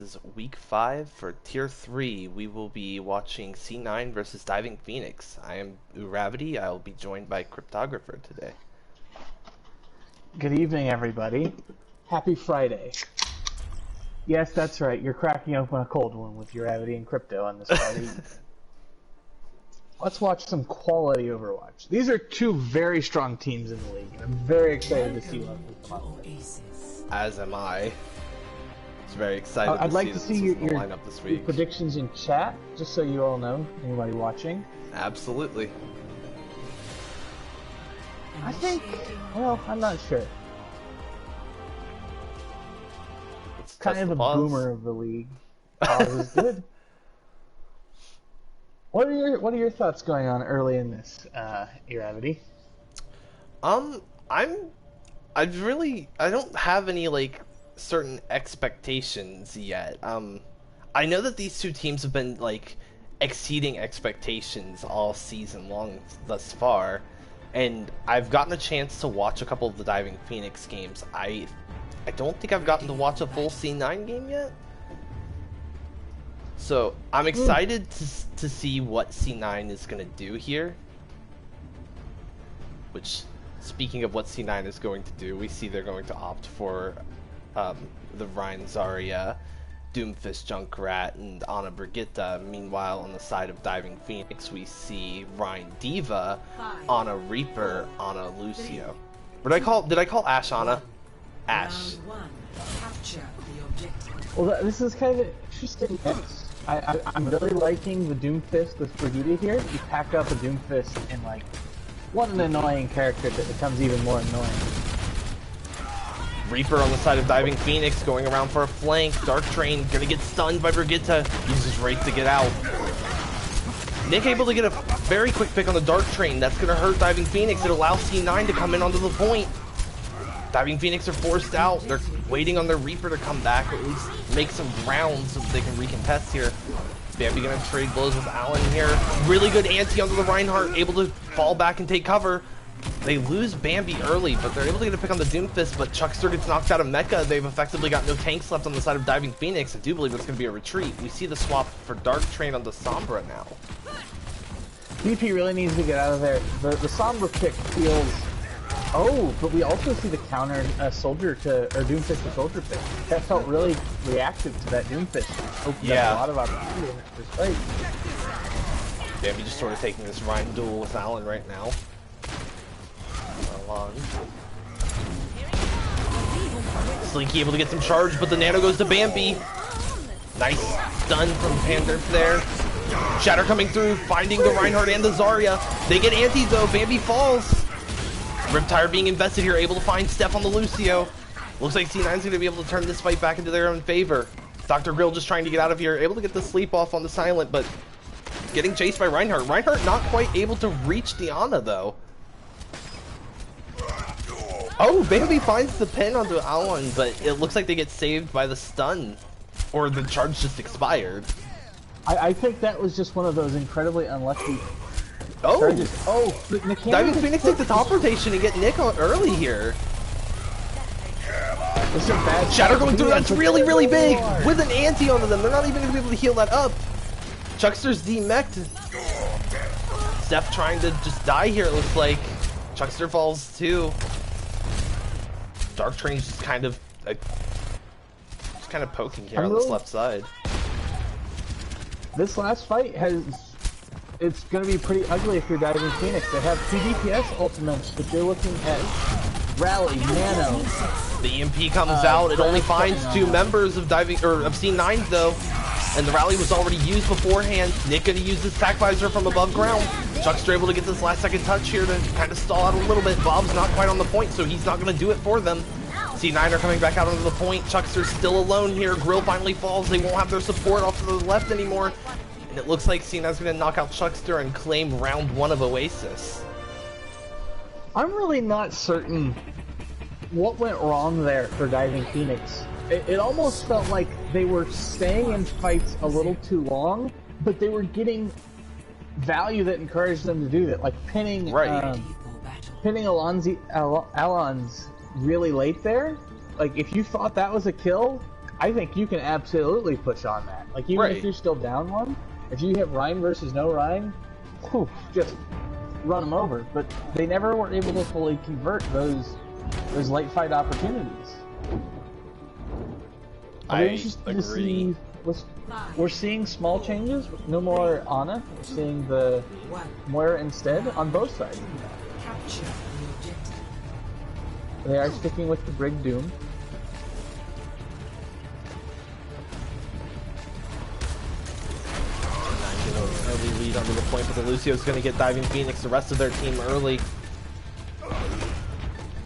This is week 5 for tier 3. We will be watching Sea9 versus Diving Phoenix. I am Uravity. I will be joined by Cryptographer today. Good evening, everybody. Happy Friday. Yes, that's right. You're cracking open a cold one with Uravity and Crypto on this Friday. Let's watch some quality Overwatch. These are two very strong teams in the league, and I'm very excited to see what we come up with. Oasis. As am I. It's very excited I'd to like see to see your lineup this week. predictions in chat, just so you all know, anybody watching. Absolutely. I think, well, I'm not sure. Let's Kind test of the a pause. boomer of the league. Pause is good. What are your thoughts going on early in this, Uravity? I don't have any certain expectations yet. I know that these two teams have been exceeding expectations all season long thus far, and I've gotten a chance to watch a couple of the Diving Phoenix games. I don't think I've gotten to watch a full Sea9 game yet. So I'm excited to see what Sea9 is going to do here. Which, speaking of what Sea9 is going to do, we see they're going to opt for the Rein Zarya, Doomfist Junkrat, and Ana Brigitte. Meanwhile, on the side of Diving Phoenix, we see Rein Diva, Ana Reaper, Ana Lucio. Did I call Ashe Ana? Ash. Well, this is kind of an interesting mix. I'm really liking the Doomfist with Brigitte here. You pack up a Doomfist and what an annoying character that becomes even more annoying. Reaper on the side of Diving Phoenix going around for a flank. Dark Train gonna get stunned by Brigitte. Uses Wraith to get out. Nick able to get a very quick pick on the Dark Train. That's gonna hurt Diving Phoenix. It allows Sea9 to come in onto the point. Diving Phoenix are forced out. They're waiting on their Reaper to come back, or at least make some rounds so that they can recontest here. Bambi gonna trade blows with Allen here. Really good anti onto the Reinhardt, able to fall back and take cover. They lose Bambi early, but they're able to get a pick on the Doomfist, but Chuckster gets knocked out of Mecha. They've effectively got no tanks left on the side of Diving Phoenix. I do believe it's going to be a retreat. We see the swap for Dark Train on the Sombra now. BP really needs to get out of there. The Sombra pick feels... Oh, but we also see the counter Soldier to, or Doomfist to Soldier pick. That felt really reactive to that Doomfist. Opened up a lot of opportunity in this fight. Bambi just sort of taking this Rein duel with Allen right now. Slinky able to get some charge, but the nano goes to Bambi. Nice stun from Panderf there. Shatter coming through, finding the Reinhardt and the Zarya. They get anti though, Bambi falls. Riptire being invested here, able to find Steph on the Lucio. Looks like Sea9's going to be able to turn this fight back into their own favor. Dr. Grill just trying to get out of here, able to get the sleep off on the Silent, but getting chased by Reinhardt. Reinhardt not quite able to reach the Ana though. Oh, Bambi finds the pin onto Allen, but it looks like they get saved by the stun. Or the charge just expired. I think that was just one of those incredibly unlucky charges. Oh, Diving Phoenix take the top rotation and get Nick on early here. Shatter going through, that's really, really big! With an anti onto them, they're not even going to be able to heal that up. Chuckster's demeched. Steph trying to just die here, it looks like. Chuckster falls too. Dark Train's just kind of poking here on this left side. This last fight it's going to be pretty ugly if you're Diving Phoenix. They have 2 DPS ultimates, but they're looking at Rally, Nano. The EMP comes out, it only finds 2 members of Sea9 though, and the Rally was already used beforehand. Nick gonna use his tac visor from above ground. Chuckster able to get this last second touch here to kind of stall out a little bit. Bob's not quite on the point, so he's not gonna do it for them. Sea9 are coming back out onto the point. Chuckster's still alone here. Grill finally falls. They won't have their support off to the left anymore. And it looks like Sea9's gonna knock out Chuckster and claim round 1 of Oasis. I'm really not certain what went wrong there for Diving Phoenix. It almost felt like they were staying in fights a little too long, but they were getting value that encouraged them to do that, like pinning Alon's really late there. Like, if you thought that was a kill, I think you can absolutely push on that. Like, even if you're still down one, if you have Rhine versus no Rhine, whew, just run them over. But they never were able to fully convert those late fight opportunities. I agree. We're seeing small changes. No more Ana. We're seeing the Moira instead on both sides. They are sticking with the Brig Doom. Early lead onto the point, but the Lucio's going to get Diving Phoenix, the rest of their team early.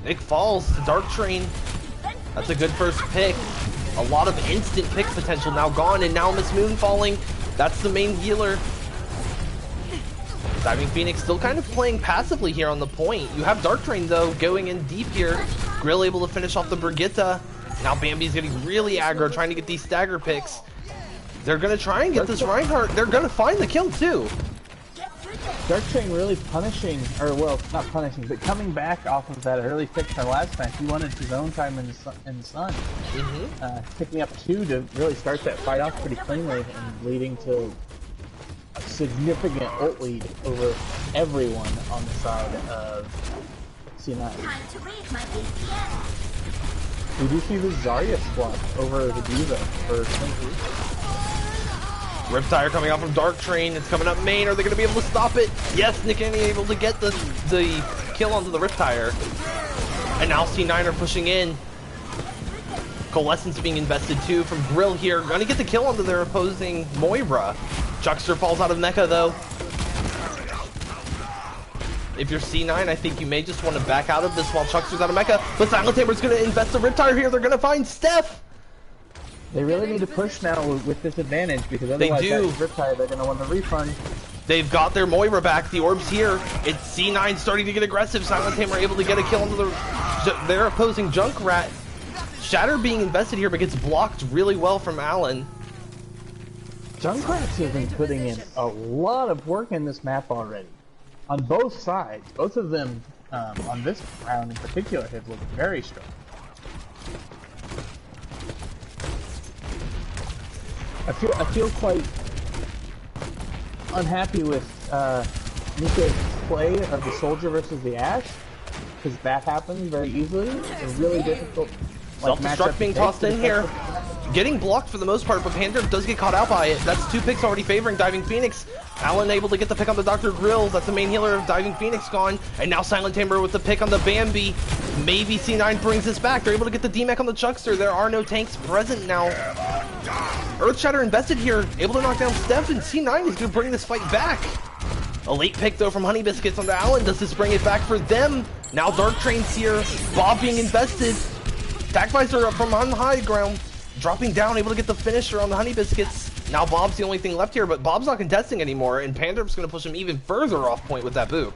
Nick falls to Dark Train. That's a good first pick. A lot of instant pick potential now gone, and now Miss Moon falling. That's the main healer. Diving Phoenix still kind of playing passively here on the point. You have Dark Train, though, going in deep here. Grill able to finish off the Brigitte. Now Bambi's getting really aggro, trying to get these stagger picks. They're going to try and get this Reinhardt. They're going to find the kill, too. Dark Train really punishing, or well, not punishing, but coming back off of that early fix from last match. He wanted his own time in the sun. Picking up 2 to really start that fight off pretty cleanly and leading to a significant ult lead over everyone on the side of Sea9. We do see the Zarya swap over the Diva for Sentry. Riptire coming out from Dark Train. It's coming up main. Are they going to be able to stop it? Yes, Nick Annie able to get the kill onto the Riptire. And now Sea9 are pushing in. Coalescence being invested too from Grill here. Going to get the kill onto their opposing Moira. Chuckster falls out of Mecha though. If you're Sea9, I think you may just want to back out of this while Chuckster's out of Mecha. But Silent Tamer's going to invest the Riptire here. They're going to find Steph. They really need to push now with this advantage, because otherwise that Riptire, they're going to want the refund. They've got their Moira back. The orb's here. It's Sea9 starting to get aggressive. Silent Tamer able to get a kill into their opposing Junkrat. Shatter being invested here, but gets blocked really well from Allen. Junkrats have been putting in a lot of work in this map already. On both sides. Both of them, on this round in particular, have looked very strong. I feel quite unhappy with Nika's play of the Soldier versus the Ashe, because that happens very easily. It's a really difficult self-destruct being tossed in here. Getting blocked for the most part, but Panther does get caught out by it. That's 2 picks already favoring Diving Phoenix. Allen able to get the pick on the Dr. Grills. That's the main healer of Diving Phoenix gone. And now Silent Tamer with the pick on the Bambi. Maybe Sea9 brings this back. They're able to get the DMAC on the Chuckster. There are no tanks present now. Earthshatter invested here. Able to knock down Steph, and Sea9 is going to bring this fight back. A late pick, though, from Honey Biscuits onto Allen. Does this bring it back for them? Now Dark Train's here. Bob being invested. Tagvisor from on high ground. Dropping down, able to get the finisher on the Honey Biscuits. Now Bob's the only thing left here, but Bob's not contesting anymore, and Pandurp's going to push him even further off point with that boop.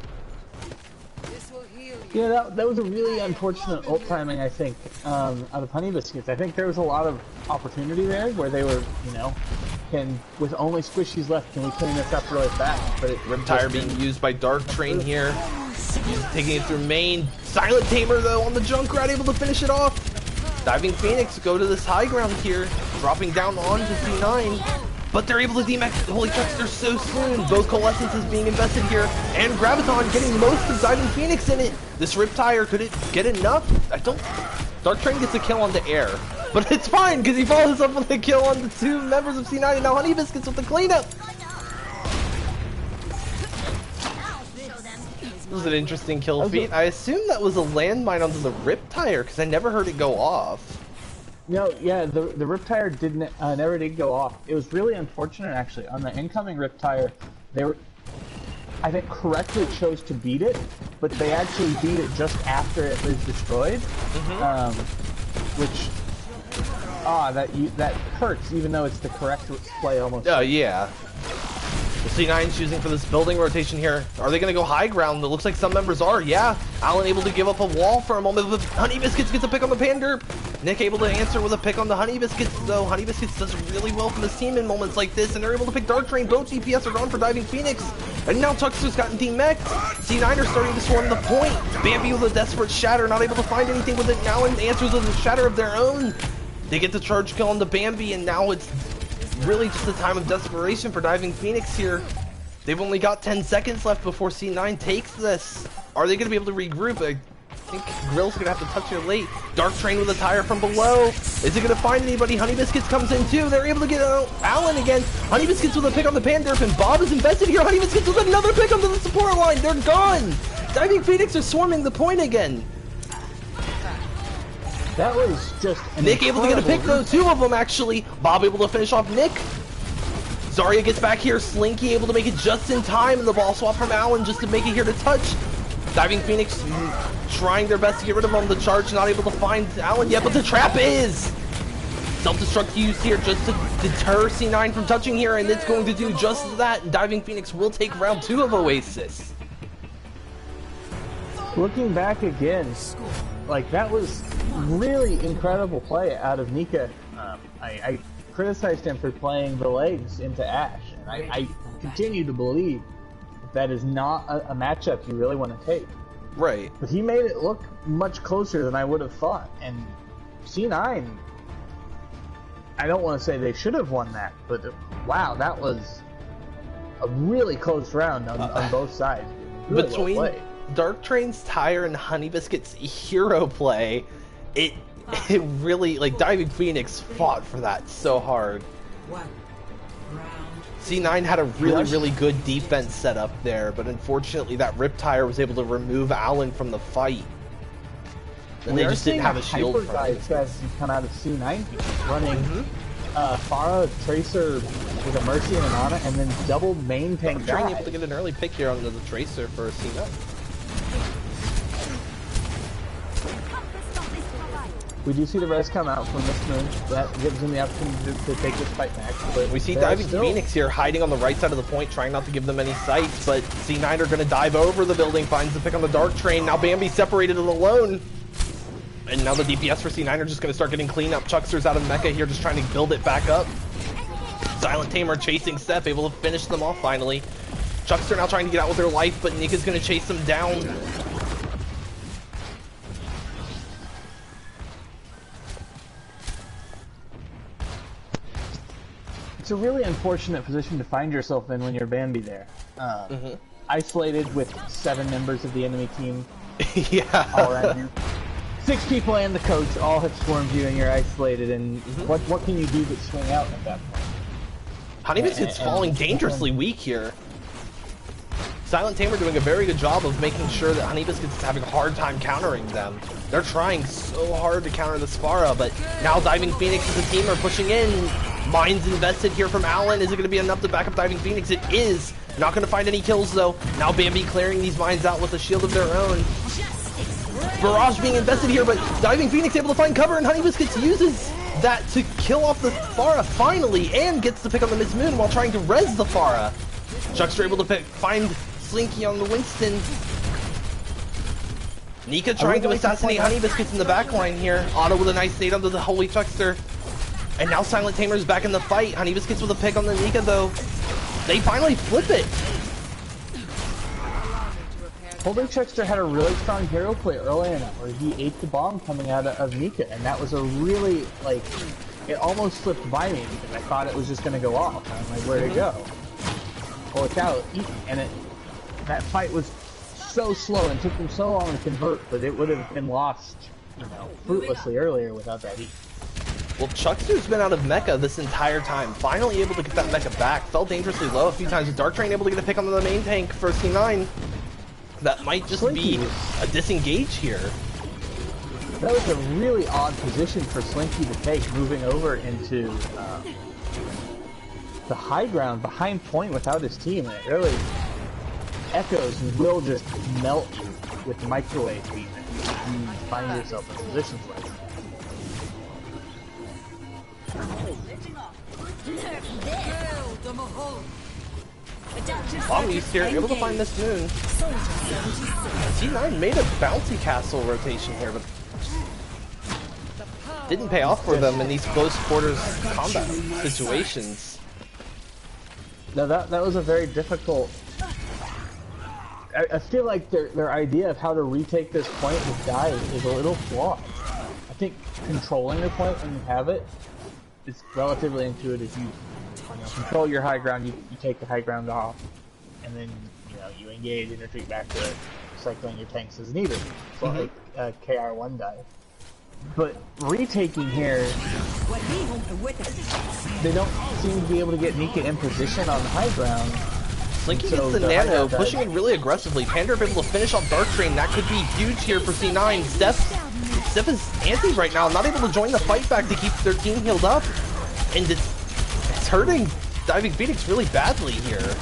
Yeah, that was a really unfortunate ult timing, I think, out of Honey Biscuits. I think there was a lot of opportunity there where they were, you know, with only squishies left, can we clean this up really fast? But Riptire being used by Dark Train here. He's taking it through main. Silent Tamer, though, on the Junkrat, able to finish it off. Diving Phoenix go to this high ground here, dropping down onto Sea9, but they're able to DMAX Holy Chuckster so soon. Both Coalescences being invested here, and Graviton getting most of Diving Phoenix in it. This Riptire, could it get enough? Dark Train gets a kill on the air, but it's fine because he follows up with a kill on the 2 members of Sea9, and now Honey Biscuits with the cleanup. This was an interesting kill feat. I assume that was a landmine onto the Riptire because I never heard it go off. No, yeah, the Riptire didn't never did go off. It was really unfortunate actually. On the incoming Riptire, they were, I think, correctly chose to beat it, but they actually beat it just after it was destroyed, which that hurts, even though it's the correct play almost. Oh yeah. Sea9 choosing for this building rotation here. Are they going to go high ground? It looks like some members are. Yeah. Allen able to give up a wall for a moment, but Honey Biscuits gets a pick on the Pandurp. Nick able to answer with a pick on the Honey Biscuits, though. Honey Biscuits does really well for this team in moments like this, and they're able to pick Dark Train. Both DPS are gone for Diving Phoenix. And now Chuckster's gotten DMEC'd. Sea9 are starting to swarm the point. Bambi with a desperate shatter, not able to find anything with it now, and answers with a shatter of their own. They get the charge kill on the Bambi, and now it's really just a time of desperation for Diving Phoenix here. They've only got 10 seconds left before C9 takes this. Are they going to be able to regroup? I think Grill's going to have to touch here late. Dark Train with a tire from below. Is it going to find anybody? Honey Biscuits comes in too. They're able to get Alan again. Honey Biscuits with a pick on the Panderf, and Bob is invested here. Honey Biscuits with another pick onto the support line. They're gone. Diving Phoenix are swarming the point again. That was just Nick able to get a pick though, two of them actually. Bob able to finish off Nick. Zarya gets back here, Slinky able to make it just in time, and the ball swap from Alan just to make it here to touch. Diving Phoenix trying their best to get rid of him. The charge not able to find Alan yet, but the trap is! Self-destruct used here just to deter C9 from touching here, and it's going to do just that. And Diving Phoenix will take round 2 of Oasis. Looking back again, like that was really incredible play out of Nika. I criticized him for playing the legs into Ashe, and I continue to believe that is not a matchup you really want to take. Right. But he made it look much closer than I would have thought, and C9, I don't want to say they should have won that, but wow, that was a really close round on both sides. Really Between well played. Dark Train's tire and Honey Biscuit's hero play, it really, like, Diving Phoenix fought for that so hard. C9 had a really good defense set up there, but unfortunately that Rip Tire was able to remove Alan from the fight. And they just didn't have a shield for him. Guys come out of C9 running Pharah, Tracer with a Mercy and an Ana, and then double main tank Trying dive. able to get an early pick here onto the Tracer for C9. We do see the rest come out from this moon. That gives him the opportunity to take this fight back. But We see Diving Phoenix here hiding on the right side of the point, trying not to give them any sights, but C9 are going to dive over the building, finds the pick on the Dark Train. Now Bambi separated and alone. And now the DPS for C9 are just going to start getting clean up. Chuckster's out of Mecha here, just trying to build it back up. Silent Tamer chasing Steph, able to finish them off finally. Chuckster now trying to get out with their life, but Nika's going to chase them down. It's a really unfortunate position to find yourself in when you're Bambi there. Isolated with 7 members of the enemy team. Yeah. All around you. 6 people and the coach all have swarmed you and you're isolated, and what can you do but swing out at that point? Honey Biscuit's falling dangerously weak here. Silent Tamer doing a very good job of making sure that Honey Biscuits is having a hard time countering them. They're trying so hard to counter the Spara, but now Diving Phoenix as a team are pushing in. Mines invested here from Alan. Is it going to be enough to back up Diving Phoenix? It is. Not going to find any kills though. Now Bambi clearing these mines out with a shield of their own. Barrage being invested here, but Diving Phoenix able to find cover, and Honey Biscuits uses that to kill off the Pharah finally, and gets the pick on the Miss Moon while trying to res the Pharah. Chuckster able to find Slinky on the Winston. Nika trying to assassinate Honey Biscuits in the backline here. Otto with a nice nade onto the Holy Chuckster. And now Silent Tamer's back in the fight. Honey Biscuits with a pick on the Nika though. They finally flip it. Holy Chuckster had a really strong hero play early enough where he ate the bomb coming out of Nika, and that was a really, like, it almost slipped by me because I thought it was just going to go off. I'm like, where'd it go? Well, it's out, and that fight was so slow and took them so long to convert, but it would have been lost, you know, fruitlessly earlier without that heat. Well, Chuckster's been out of Mecha this entire time. Finally able to get that Mecha back. Fell dangerously low a few times. With Dark Train able to get a pick on the main tank for C9. That might just be a disengage here. That was a really odd position for Slinky to take, moving over into the high ground behind point without his team. And it really echoes and will just melt you with microwave heat if you find yourself in positions like that. Long East here, able to find this moon. C9 made a bouncy castle rotation here, but didn't pay off for them in these close quarters combat situations. No, that was a very difficult. I feel like their idea of how to retake this point with dive is a little flawed. I think controlling your point when you have it is relatively intuitive. You control your high ground, you take the high ground off, and then you engage and retreat back to it, cycling your tanks as needed. So like KR1 dive. But retaking here, they don't seem to be able to get Nika in position on the high ground. Slinky gets the nano, pushing in really aggressively. Pandaria able to finish off Dark Train. That could be huge here for C9. Steph is antsy right now, not able to join the fight back to keep their team healed up. And it's hurting Diving Phoenix really badly here.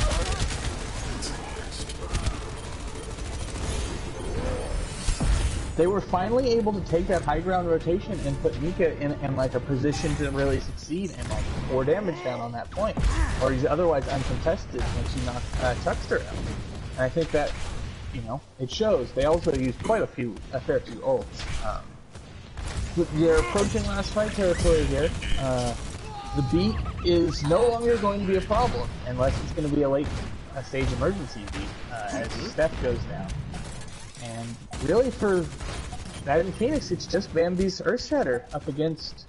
They were finally able to take that high ground rotation and put Nika in like a position to really succeed and like 4 damage down on that point, or he's otherwise uncontested when she knocks Chuckster out. And I think that it shows. They also used quite a fair few ults. They're approaching last fight territory here. The beat is no longer going to be a problem unless it's going to be a stage emergency beat as Steph goes down. And really for Diving Phoenix, it's just Bambi's Earthshatter up against...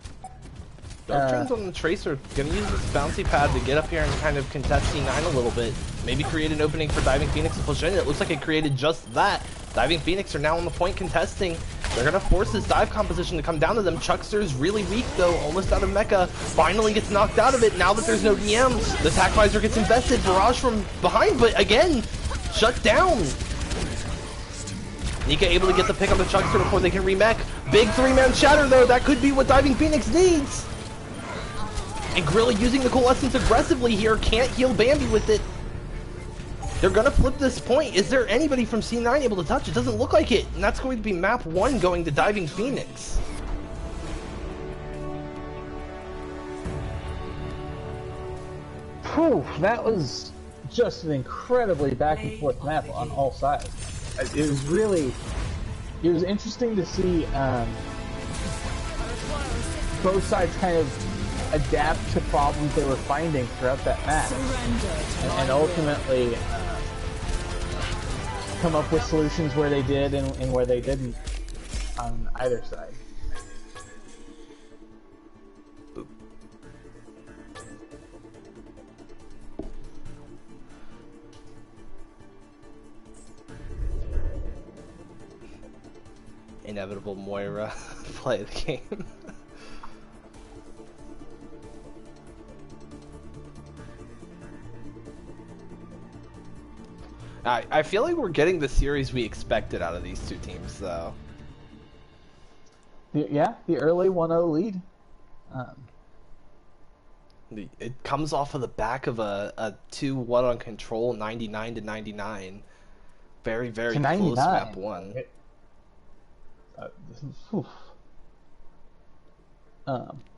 Dark Train's on the Tracer, gonna use this bouncy pad to get up here and kind of contest C9 a little bit. Maybe create an opening for Diving Phoenix to push in. It looks like it created just that. Diving Phoenix are now on the point contesting. They're gonna force this dive composition to come down to them. Chuckster's really weak though, almost out of mecha. Finally gets knocked out of it now that there's no DM. The attack visor gets invested. Barrage from behind, but again, shut down. Nika able to get the pick on the Chuckster before they can remech. Big 3-man shatter though, that could be what Diving Phoenix needs. And Gorilla using the Coalescence aggressively here, can't heal Bambi with it. They're gonna flip this point. Is there anybody from C9 able to touch? It doesn't look like it. And that's going to be map 1 going to Diving Phoenix. Whew, that was just an incredibly back and forth map on all sides. It was interesting to see both sides kind of adapt to problems they were finding throughout that match, and ultimately come up with solutions where they did and where they didn't on either side. Inevitable Moira play the game. I feel like we're getting the series we expected out of these two teams, though. Yeah, the early 1-0 lead. It comes off of the back of a 2-1 on control, 99 to 99. Very, very close map 1.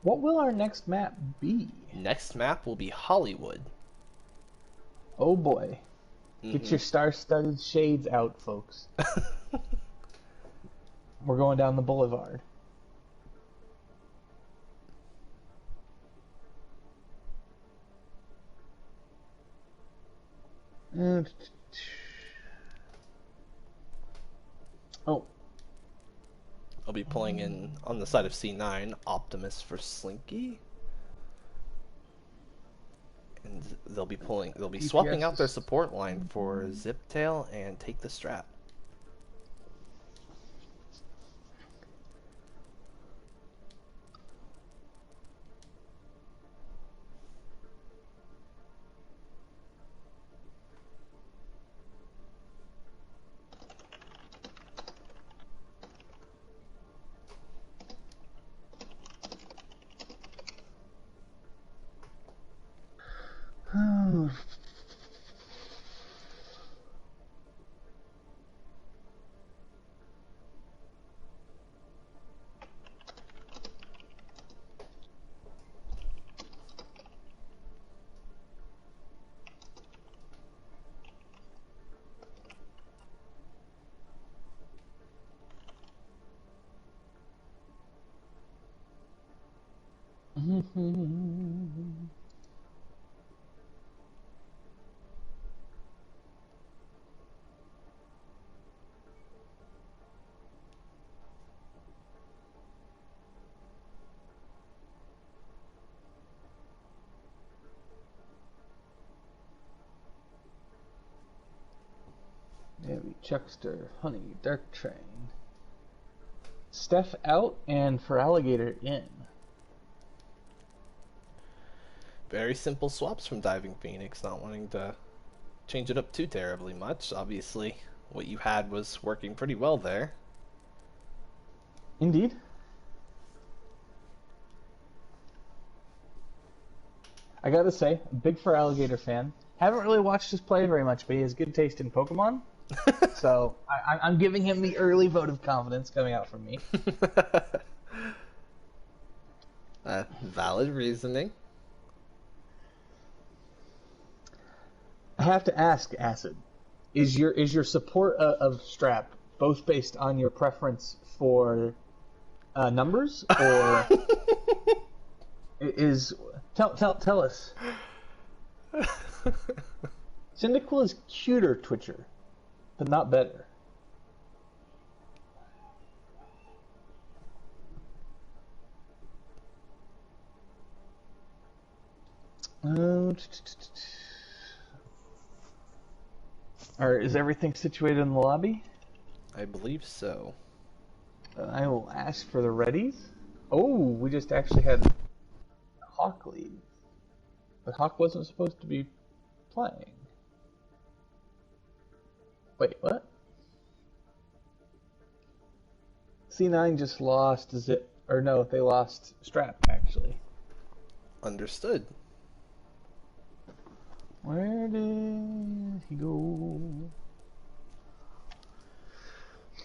What will our next map be? Next map will be Hollywood. Oh boy. Get your star-studded shades out, folks. We're going down the boulevard. Oh. I'll be pulling in on the side of C9, Optimus for Slinky. And they'll be swapping out their support line for Ziptail and Take the Strap. Chuckster, Honey, Dark Train. Steph out and for Alligator in. Very simple swaps from Diving Phoenix, not wanting to change it up too terribly much. Obviously, what you had was working pretty well there. Indeed. I gotta say, big for Alligator fan. Haven't really watched us play very much, but he has good taste in Pokemon. So I'm giving him the early vote of confidence coming out from me. Valid reasoning. I have to ask, Acid, is your support of Strap both based on your preference for numbers, or is tell us? Cyndaquil is cuter Twitcher, but not better. Or is everything situated in the lobby? I believe so. I will ask for the readies. Oh, we just actually had Hawk lead. But Hawk wasn't supposed to be playing. Wait, what? Sea9 just lost Zip, or no, they lost Strap, actually. Understood. Where did he go?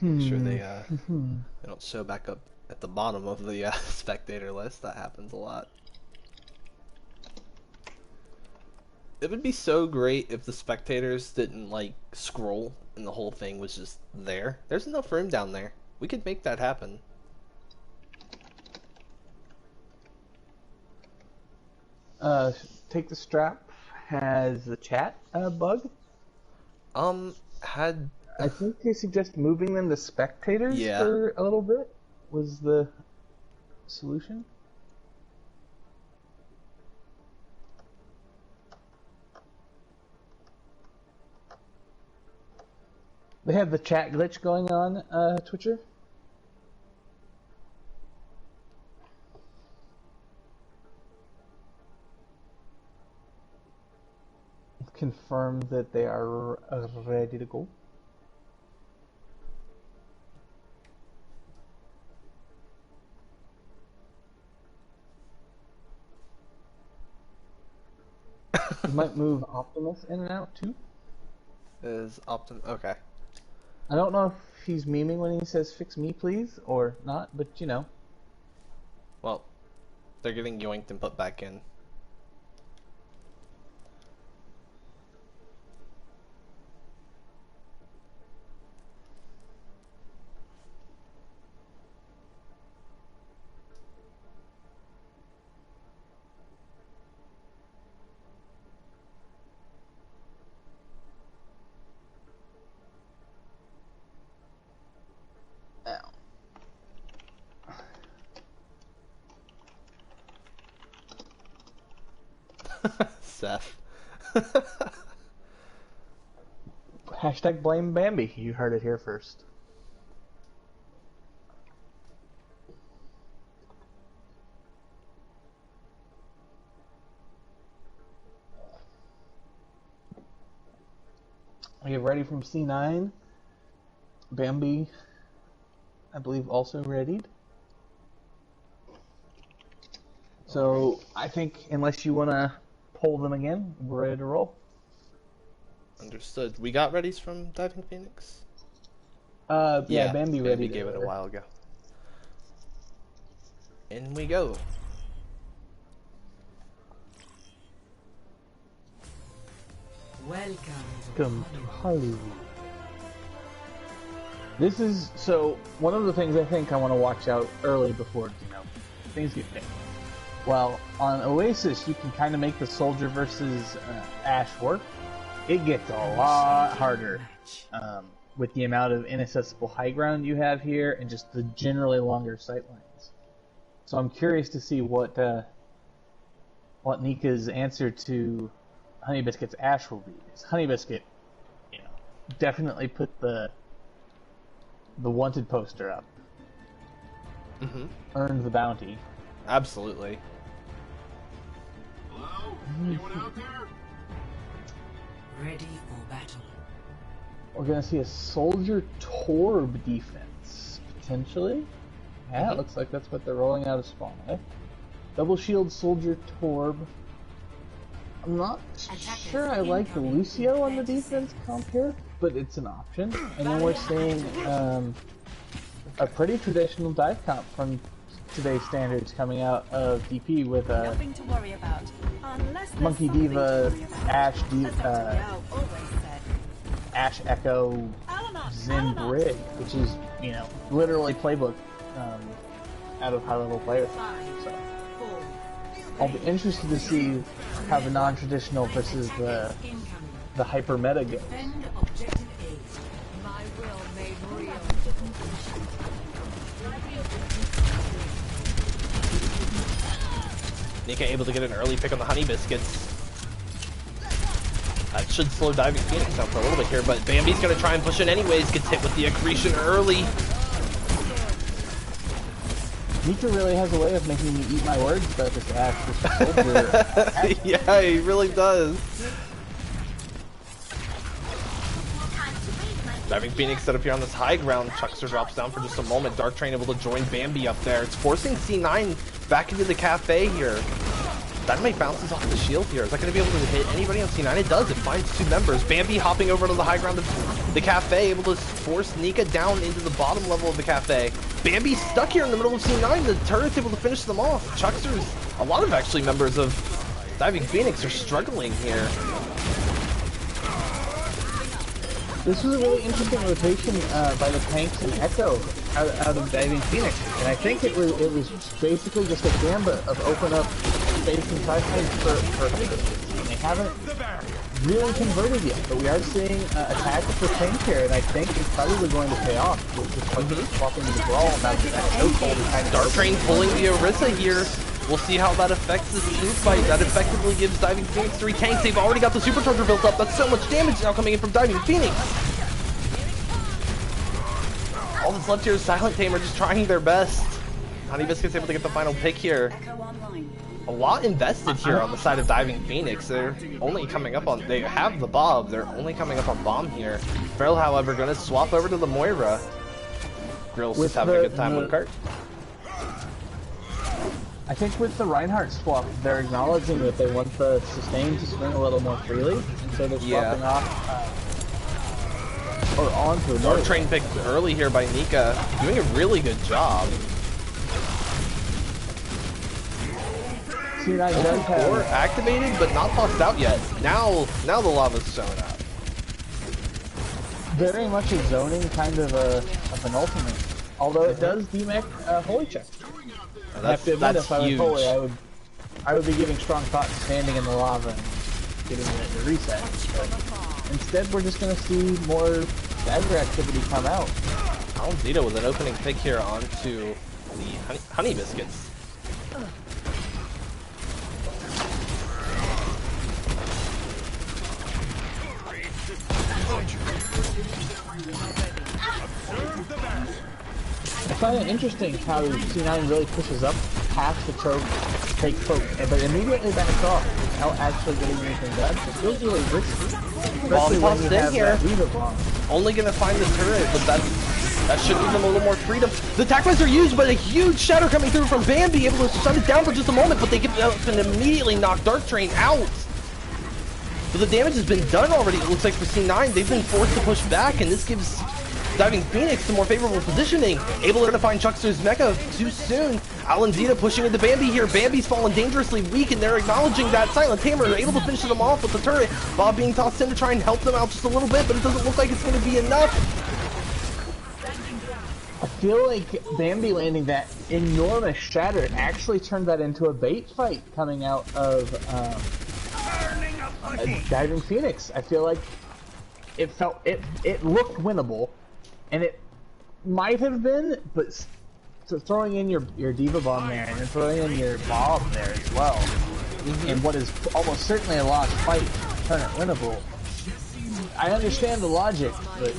Make sure they don't show back up at the bottom of the spectator list. That happens a lot. It would be so great if the spectators didn't like scroll and the whole thing was just there. There's enough room down there. We could make that happen. Take the Strap has the chat bug. I think they suggest moving them to spectators for a little bit was the solution. They have the chat glitch going on, Twitcher. Confirm that they are ready to go. You might move Optimus in and out too. Is Optimus okay? I don't know if he's memeing when he says "fix me, please" or not, but you know. Well, they're getting yoinked and put back in. Seth. Hashtag blame Bambi. You heard it here first. We have ready from Sea9. Bambi, I believe, also readied. So I think unless you want to pull them again, we're ready to roll. Understood. We got readies from Diving Phoenix? Yeah, Bambi ready. Bambi gave it a while ago. In we go. Welcome to Hollywood. This is, so, one of the things I think I want to watch out early before, things get big. Well, on Oasis, you can kind of make the Soldier versus Ash work. It gets a lot harder with the amount of inaccessible high ground you have here and just the generally longer sight lines. So I'm curious to see what Nika's answer to Honey Biscuit's Ash will be. Because Honey Biscuit, definitely put the wanted poster up. Earned the bounty. Absolutely. Hello? Anyone out there? Ready for battle. We're gonna see a soldier torb defense, potentially. Yeah, it looks like that's what they're rolling out of spawn, eh? Double shield soldier torb. I'm not sure I like the Lucio on the defense comp here, but it's an option. And then we're seeing a pretty traditional dive comp from today's standards coming out of DP with Nothing to worry about. Unless there's Monkey something Diva, to worry about. Ash That's what Liao always said. Ash Echo Zen Brig, which is, you know, literally playbook out of high level players. So I'll be interested to see how the non-traditional versus the hyper meta goes. Defend objective A. My will made real. Nika able to get an early pick on the Honey Biscuits. That should slow Diving Phoenix down for a little bit here, but Bambi's gonna try and push it anyways, gets hit with the accretion early. Nika really has a way of making me eat my words about this Ash soldier. Yeah, he really does. Diving Phoenix set up here on this high ground. Chuckster drops down for just a moment. Dark Train able to join Bambi up there. It's forcing Sea9 back into the cafe here. Dynamite bounces off the shield here. Is that going to be able to hit anybody on Sea9? It does. It finds two members. Bambi hopping over to the high ground of the cafe, able to force Nika down into the bottom level of the cafe. Bambi's stuck here in the middle of Sea9. The turret's able to finish them off. Chuckster's, a lot of actually members of Diving Phoenix are struggling here. This was a really interesting rotation by the tanks and Echo out of Diving Phoenix, and I think it was basically just a gambit of open up space and sidelines for Hyper. They haven't really converted yet, but we are seeing a tactic for tank here, and I think it's probably going to pay off. Just swapping the brawl now that that Dark Train pulling the Orisa here. We'll see how that affects this team fight. That effectively gives Diving Phoenix 3 tanks. They've already got the supercharger built up. That's so much damage now coming in from Diving Phoenix. All that's left here is Silent Tamer just trying their best. Honey Biscuit's able to get the final pick here. A lot invested here on the side of Diving Phoenix. They're only coming up on, they have the Bob. They're only coming up on Bomb here. Feral, however, going to swap over to the Moira. Grill's just having a good time with Kurt. I think with the Reinhardt swap, they're acknowledging that they want the sustain to swing a little more freely, and so they're swapping off or onto the Dark Train picked early here by Nika, doing a really good job. Sea9 does have Or activated, but not tossed out yet. Now the lava's showing up. very much a zoning kind of an ultimate, although it does demech Holy Check. I have to admit, if I was Holy, I would be giving strong thought to standing in the lava and getting the reset. But instead, we're just going to see more dagger activity come out. Alzito with an opening pick here onto the honey Biscuits. I find it interesting how Sea9 really pushes up past the choke, take poke, but immediately backs off without actually getting anything done. It feels really risky. Especially when you have that Viva bomb. Only gonna find the turret, but that should give them a little more freedom. The attack plans are used, but a huge shadow coming through from Bambi, able to shut it down for just a moment, but they get up and immediately knock Dark Train out. But the damage has been done already, it looks like, for Sea9. They've been forced to push back, and this gives Diving Phoenix some more favorable positioning. Able to find Chuckster's mecha too soon. Alenzita pushing into Bambi here. Bambi's fallen dangerously weak, and they're acknowledging that. Silent Tamer are able to finish them off with the turret. Bob being tossed in to try and help them out just a little bit, but it doesn't look like it's going to be enough. I feel like Bambi landing that enormous shatter actually turned that into a bait fight coming out of Diving Phoenix. I feel like it looked winnable, and it might have been, but so throwing in your Diva Bomb there, and then throwing in your Bob there as well, and what is almost certainly a lost fight, turn it winnable. I understand the logic, but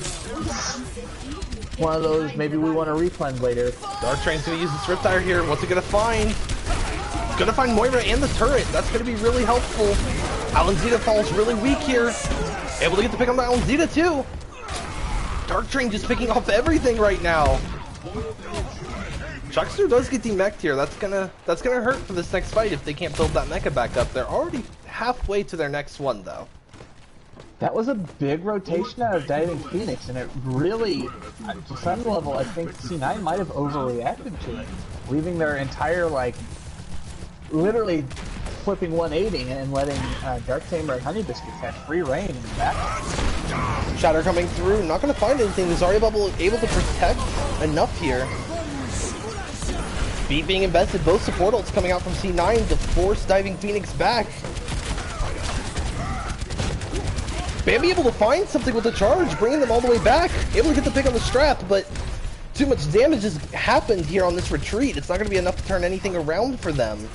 one of those, maybe we want to replan later. Dark Train's gonna use this Riptire here. What's it gonna find? Gonna find Moira and the turret. That's gonna be really helpful. Alanzita falls really weak here. Able to get the pick on the Alanzita too. Dark Train just picking off everything right now. Chuckster does get demeched here. That's gonna hurt for this next fight if they can't build that mecha back up. They're already halfway to their next one though. That was a big rotation out of Diving Phoenix, and it really, to some level, I think Sea9 might have overreacted to it, leaving their entire, like, literally flipping 180 and letting Dark Tamer and Honey Biscuits have free reign in the back. Shatter coming through, not going to find anything. Zarya Bubble able to protect enough here. Beat being invested, both support ults coming out from Sea9 to force Diving Phoenix back. Bambi able to find something with the charge, bringing them all the way back. Able to get the pick on the strap, but too much damage has happened here on this retreat. It's not going to be enough to turn anything around for them.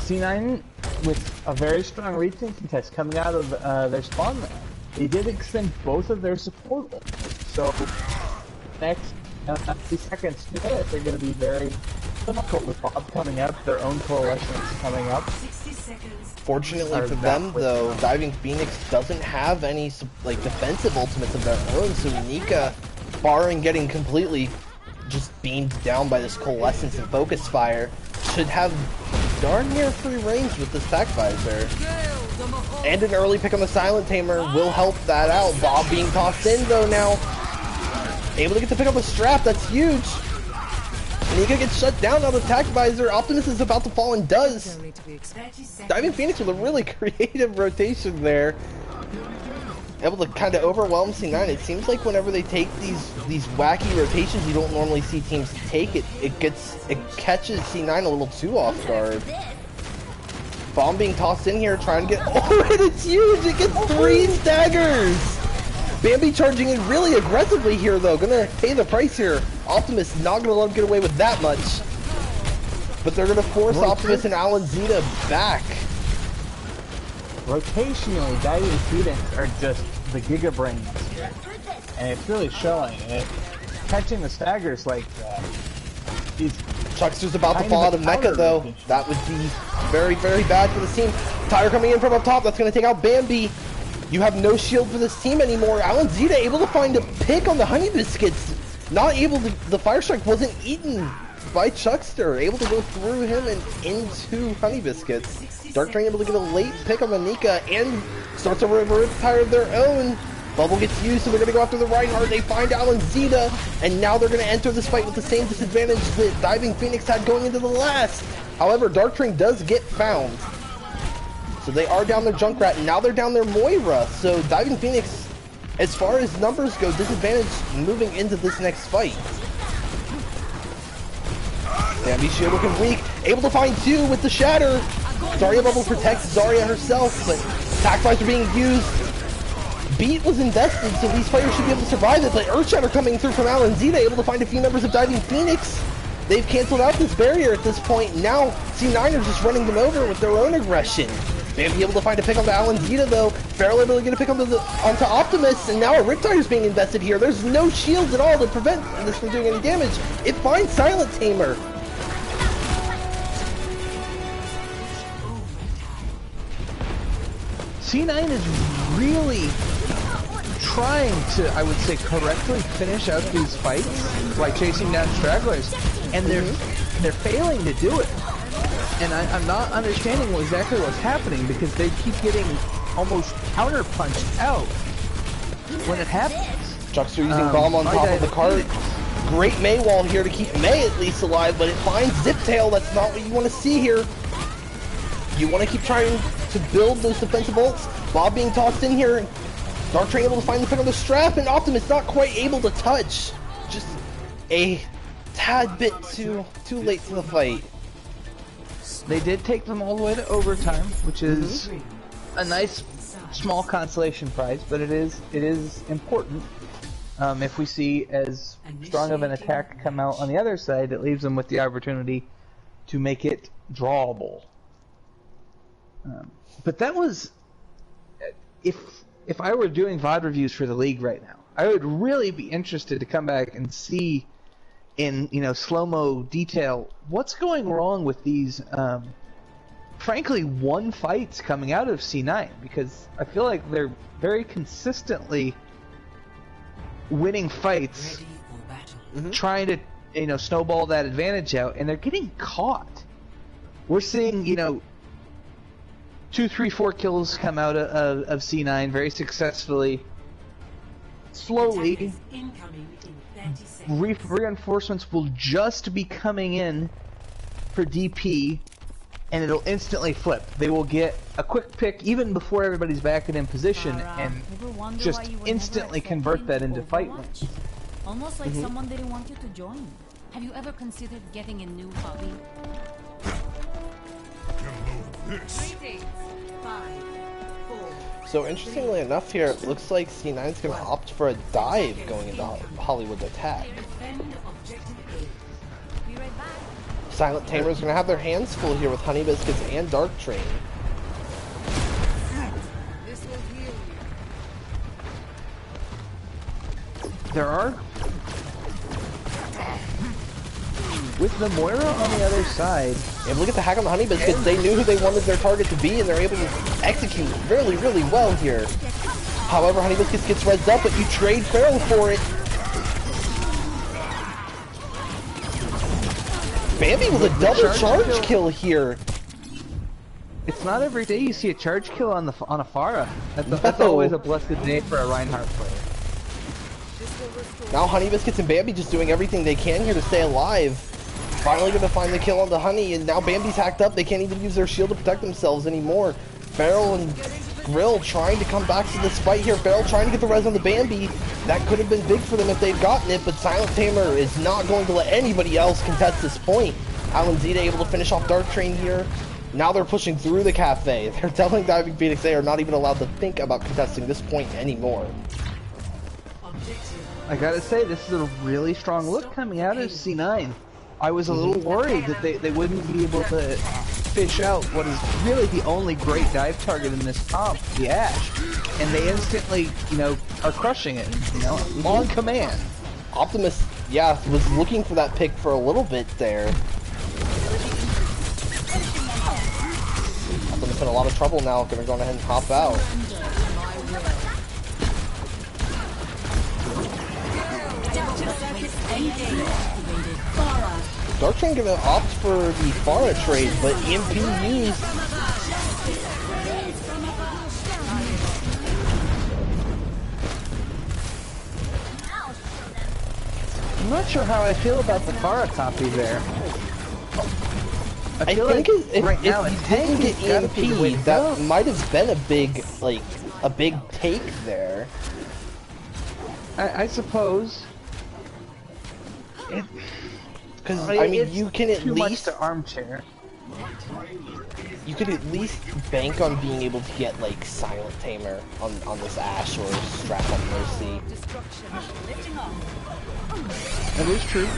Sea9 with a very strong retake contest coming out of their spawn there. They did extend both of their support ults. So next 50 seconds to it, they're going to be very difficult with Bob coming up, their own coalitions coming up. 60 seconds. Fortunately for them, though, Diving Phoenix doesn't have any like defensive ultimates of their own, so Nika, barring getting completely just beamed down by this Coalescence and Focus Fire, should have darn near free range with this Pack Visor. And an early pick on the Silent Tamer will help that out. Bob being tossed in, though, now. Able to get the pick up a strap, that's huge. Nika gets shut down on the Attack Visor. Optimus is about to fall and does. Diving Phoenix with a really creative rotation there. Able to kind of overwhelm C9. It seems like whenever they take these wacky rotations you don't normally see teams take, it catches C9 a little too off guard. Bomb being tossed in here, trying to get... Oh, and it's huge! It gets 3 staggers! Bambi charging in really aggressively here, though. Gonna pay the price here. Optimus not gonna let him get away with that much. But they're gonna force Optimus and Alanzita back. Rotationally, Diving Phoenix are just the Giga Brains. And it's really showing. Catching the staggers like that. Chuckster's about to fall out of Mecha, though. That would be very, very bad for this team. Tire coming in from up top. That's gonna take out Bambi. You have no shield for this team anymore. Alanzita able to find a pick on the Honey Biscuits. Not able to, the Fire Strike wasn't eaten by Chuckster. Able to go through him and into Honey Biscuits. Dark Train able to get a late pick on the Nika and starts over a Riptire of their own. Bubble gets used, so they're going to go after the Reinhardt. They find Alanzita, and now they're going to enter this fight with the same disadvantage that Diving Phoenix had going into the last. However, Dark Train does get found. So they are down their Junkrat, and now they're down their Moira. So Diving Phoenix, as far as numbers go, disadvantage moving into this next fight. Bambi shield looking weak. Able to find 2 with the Shatter. Zarya Bubble protects Zarya herself, but attack flies are being used. Beat was invested, so these players should be able to survive it, but Earth Shatter coming through from Alanzita, able to find a few members of Diving Phoenix. They've canceled out this barrier at this point. Now C9 are just running them over with their own aggression. Bambi able to find a pick on the Alanzita, though. Feral able to get a pick onto Optimus, and now a Riptire is being invested here. There's no shields at all to prevent this from doing any damage. It finds Silent Tamer. C9 is really trying to, I would say, correctly finish out these fights by chasing down stragglers, and they're failing to do it. And I'm not understanding exactly what's happening, because they keep getting almost counter-punched out when it happens. Chuckster using bomb on top of the cart. Great May wall here to keep May at least alive, but it finds Ziptail. That's not what you want to see here. You want to keep trying to build those defensive ults. Bob being tossed in here. Dark Train able to find the pick on the strap, and Optimus not quite able to touch. Just a tad bit too late to the fight. They did take them all the way to overtime, which is a nice small consolation prize, but it is important. If we see as strong of an attack come out on the other side, it leaves them with the opportunity to make it drawable. But that was if I were doing VOD reviews for the league right now, I would really be interested to come back and see in slow-mo detail what's going wrong with these frankly one fights coming out of C9, because I feel like they're very consistently winning fights, trying to snowball that advantage out, and they're getting caught. We're seeing 2, 3, 4 kills come out of C9 very successfully. Slowly, reinforcements will just be coming in for DP, and it'll instantly flip. They will get a quick pick even before everybody's back and in position, and just instantly convert that into fight wins. Almost like someone didn't want you to join. Have you ever considered getting a new hobby? So interestingly enough here, it looks like C9's going to opt for a dive going into Hollywood attack. Silent Tamer's going to have their hands full here with Honey Biscuits and Dark Train. There are... With the Moira on the other side... And look at the hack on the Honey Biscuits. They knew who they wanted their target to be, and they're able to execute really, really well here. However, Honey Biscuits gets rezzed up, but you trade Feral for it. Bambi with a double charge kill here. It's not every day you see a charge kill on a Pharah. That's always a blessed day for a Reinhardt player. Now Honey Biscuits and Bambi just doing everything they can here to stay alive. Finally going to find the kill on the Honey, and now Bambi's hacked up. They can't even use their shield to protect themselves anymore. Feral and Grill trying to come back to this fight here. Feral trying to get the res on the Bambi. That could have been big for them if they'd gotten it, but Silent Tamer is not going to let anybody else contest this point. Alan Zeta able to finish off Dark Train here. Now they're pushing through the cafe. They're telling Diving Phoenix they are not even allowed to think about contesting this point anymore. I gotta say, this is a really strong look coming out of C9. I was a little worried that they wouldn't be able to fish out what is really the only great dive target in this comp, the Ashe. And they instantly, are crushing it, on command. Optimus, yeah, was looking for that pick for a little bit there. Optimus in a lot of trouble now, gonna go ahead and hop out. Dark Train gonna opt for the Pharah trade, but EMP used. I'm not sure how I feel about the Pharah copy there. I think if you didn't get EMP, that might have been a big, a big take there. I suppose. Because I mean, you can at least armchair. You could at least bank on being able to get Silent Tamer on this Ashe or Strap on Mercy. That is true.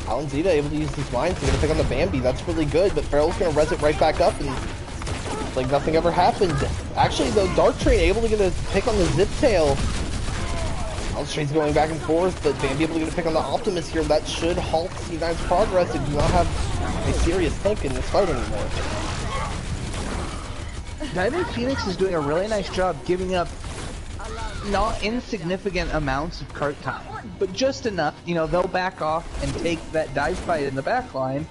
Alan Zeta able to use his mines. He's gonna pick on the Bambi. That's really good, but Feral's gonna res it right back up, and it's like nothing ever happened. Actually, though, Dark Train able to get a pick on the Zip Tail. Train's going back and forth, but Bambi able to get a pick on the Optimus here. That should halt C9's progress. They do not have a serious tank in this fight anymore. Diving Phoenix is doing a really nice job giving up not insignificant amounts of cart time, but just enough. They'll back off and take that dive fight in the back line,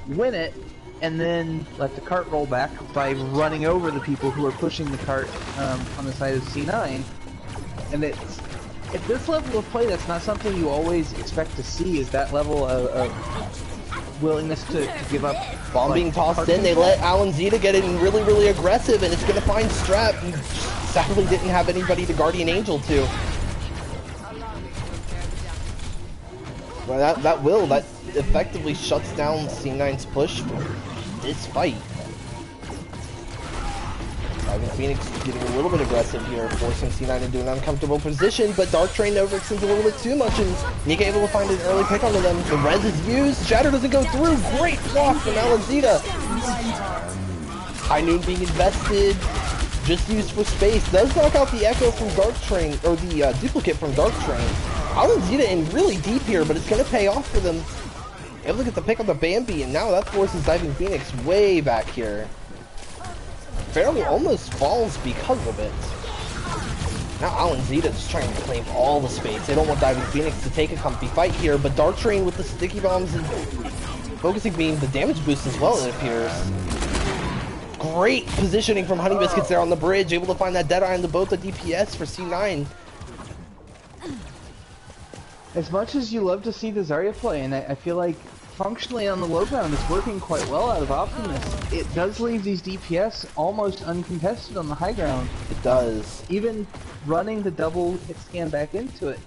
win it, and then let the cart roll back by running over the people who are pushing the cart on the side of C9. And it's at this level of play, that's not something you always expect to see, is that level of willingness to give up. Bomb being tossed in, they let Alan Zeta get in really, really aggressive, and it's going to find Strap. He sadly didn't have anybody to Guardian Angel to. Well, that effectively shuts down C9's push for this fight. Diving Phoenix getting a little bit aggressive here, forcing C9 into an uncomfortable position, but Dark Train overextends a little bit too much, and Nika able to find an early pick onto them. The res is used, Shatter doesn't go through, great block from Alanzita. High Noon being invested, just used for space, does knock out the Echo from Dark Train, or the duplicate from Dark Train. Alanzita in really deep here, but it's going to pay off for them. Able to get the pick on the Bambi, and now that forces Diving Phoenix way back here. Feral almost falls because of it. Now Alanzita is trying to claim all the space. They don't want Diving Phoenix to take a comfy fight here, but Dark Train with the sticky bombs and focusing beam, the damage boost as well, it appears. Great positioning from Honey Biscuits there on the bridge, able to find that Deadeye on the boat, the DPS for C9. As much as you love to see the Zarya play, and I feel like functionally on the low ground it's working quite well out of Optimus, it does leave these DPS almost uncontested on the high ground. It does. Even running the double hit scan back into it,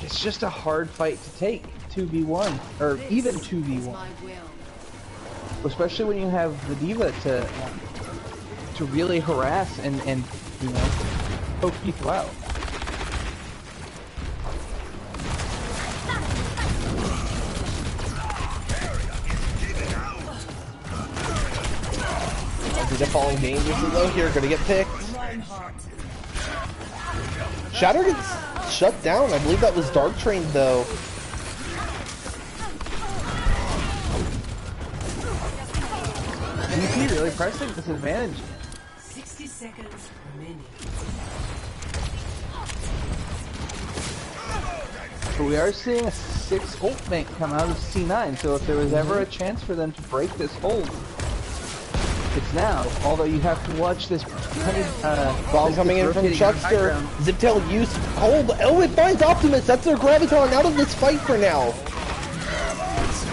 it's just a hard fight to take, 2v1, or even 2v1. Especially when you have the D.Va to really harass and you know, poke people out. They're falling dangerously low here, gonna get picked. Shatter gets shut down. I believe that was Dark Train though. DP really pressing this advantage. 60 seconds remaining. But we are seeing a 6 ult bank come out of C9, so if there was ever a chance for them to break this hold, it's now. Although you have to watch this Ball coming in from Chuckster. Ziptail use hold. Oh, it finds Optimus. That's their Graviton out of this fight for now.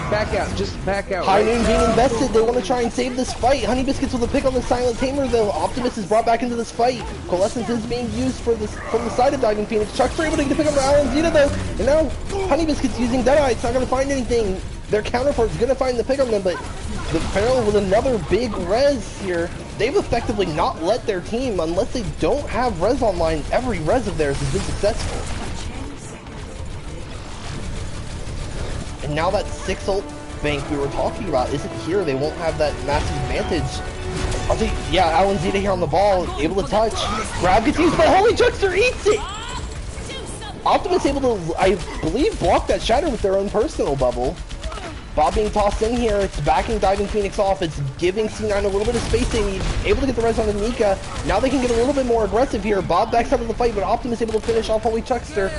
Back out, just back out. High Noon being invested. They want to try and save this fight. Honey Biscuits with a pick on the Silent Tamer, though. Optimus is brought back into this fight. Coalescence is being used for this from the side of Diving Phoenix. Chuckster able to get a pick on the Alanzita, though. And now Honey Biscuits using Deadeye. It's not going to find anything. Their counterpart's going to find the pick on them, but the Feral with another big res here. They've effectively not let their team, unless they don't have res online, every res of theirs has been successful. And now that 6 ult bank we were talking about isn't here. They won't have that massive advantage. Are they? Yeah, Alanzita here on the ball, able to touch. Grab gets used, but Holy Chuckster eats it! Optimus able to, I believe, block that Shatter with their own personal bubble. Bob being tossed in here, it's backing Diving Phoenix off, it's giving C9 a little bit of space they need, able to get the res on Nika. Now they can get a little bit more aggressive here. Bob backs out of the fight, but Optimus able to finish off Holy Chuckster.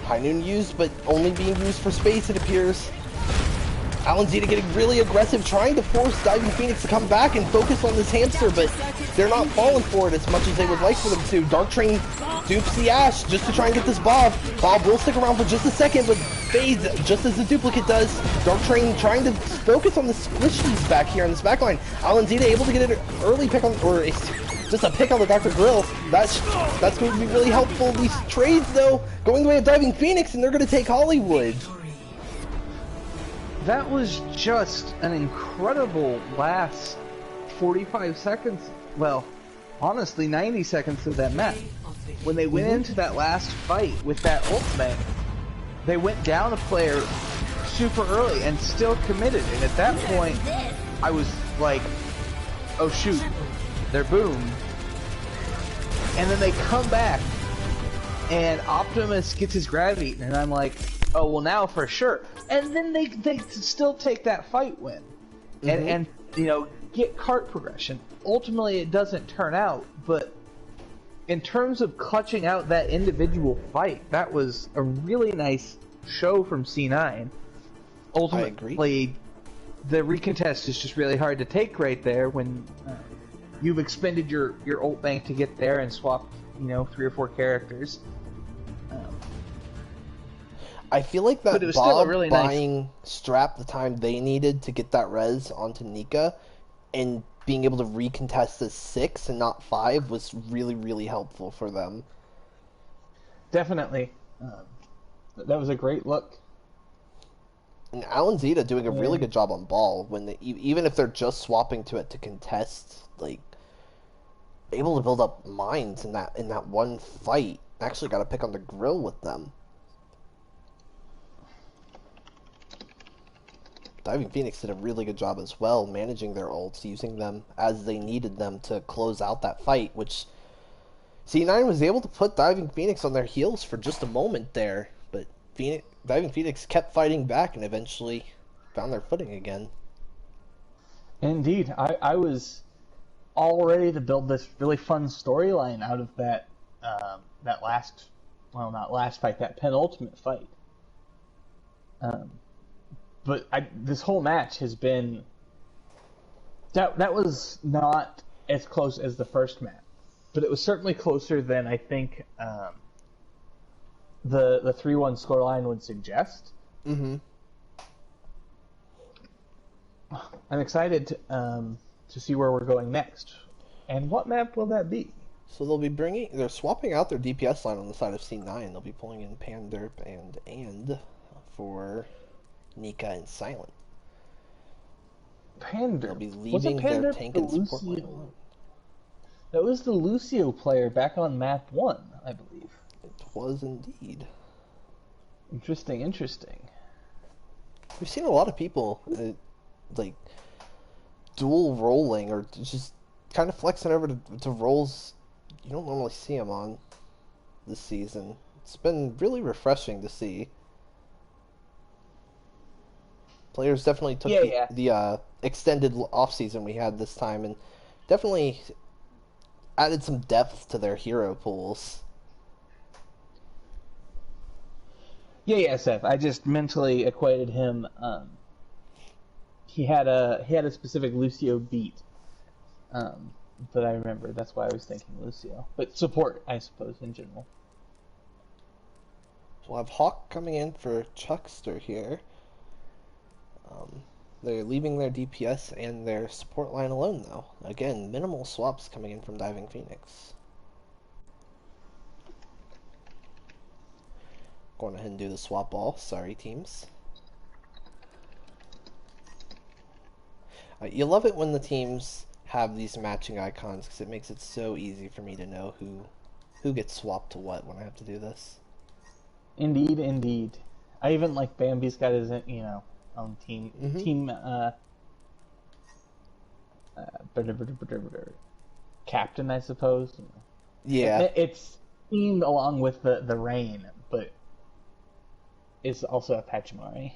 High Noon used, but only being used for space, it appears. Alanzita getting really aggressive, trying to force Diving Phoenix to come back and focus on this hamster, but they're not falling for it as much as they would like for them to. Dark Train dupes the Ash just to try and get this Bob. Bob will stick around for just a second, but fades just as the duplicate does. Dark Train trying to focus on the squishies back here on this backline. Alanzita able to get an early pick on, or just a pick on the Dr. Grill. That's going to be really helpful. These trades, though, going the way of Diving Phoenix, and they're going to take Hollywood. That was just an incredible last 45 seconds. Well, honestly, 90 seconds of that match. When they went into that last fight with that ult bank, they went down a player super early and still committed. And at that point, I was like, oh shoot, they're boomed. And then they come back, and Optimus gets his grab eaten, and I'm like, oh well, now for sure. And then they still take that fight win, and you know, get cart progression. Ultimately, it doesn't turn out, but in terms of clutching out that individual fight, that was a really nice show from C9. Ultimately, the recontest is just really hard to take right there when you've expended your ult bank to get there and swap, you know, 3 or 4 characters. I feel like that was Bob still a really buying Strap the time they needed to get that res onto Nika and being able to recontest the 6 and not 5 was really, really helpful for them. Definitely. That was a great look. And Alan Zeta doing a really good job on ball when even if they're just swapping to it to contest, like able to build up mines in that one fight. Actually got a pick on the grill with them. Diving Phoenix did a really good job as well, managing their ults, using them as they needed them to close out that fight, which Sea9 was able to put Diving Phoenix on their heels for just a moment there, but Diving Phoenix kept fighting back and eventually found their footing again. Indeed, I was all ready to build this really fun storyline out of that that last, well, not last fight, that penultimate fight. But this whole match has been that was not as close as the first match, but it was certainly closer than I think the 3-1 scoreline would suggest. Mm-hmm. I'm excited to see where we're going next, and what map will that be? So they're swapping out their DPS line on the side of Sea9. They'll be pulling in Panderp and for Nika and Silent. Panderp. They'll be leaving their tank and support line alone. That was the Lucio player back on map 1, I believe. It was indeed. Interesting. We've seen a lot of people like dual rolling or just kind of flexing over to roles you don't normally see them on this season. It's been really refreshing to see. Players definitely took the extended off season we had this time and definitely added some depth to their hero pools. Yeah, Seth. I just mentally equated him. He had a specific Lucio beat that I remember. That's why I was thinking Lucio. But support, I suppose, in general. We'll have Hawk coming in for Chuckster here. They're leaving their DPS and their support line alone, though. Again, minimal swaps coming in from Diving Phoenix. Going ahead and do the swap ball. Sorry, teams. You love it when the teams have these matching icons because it makes it so easy for me to know who gets swapped to what when I have to do this. Indeed. I even like Bambi's got his own team captain, I suppose. Yeah. It's themed along with the rain, but it's also a Pachimari.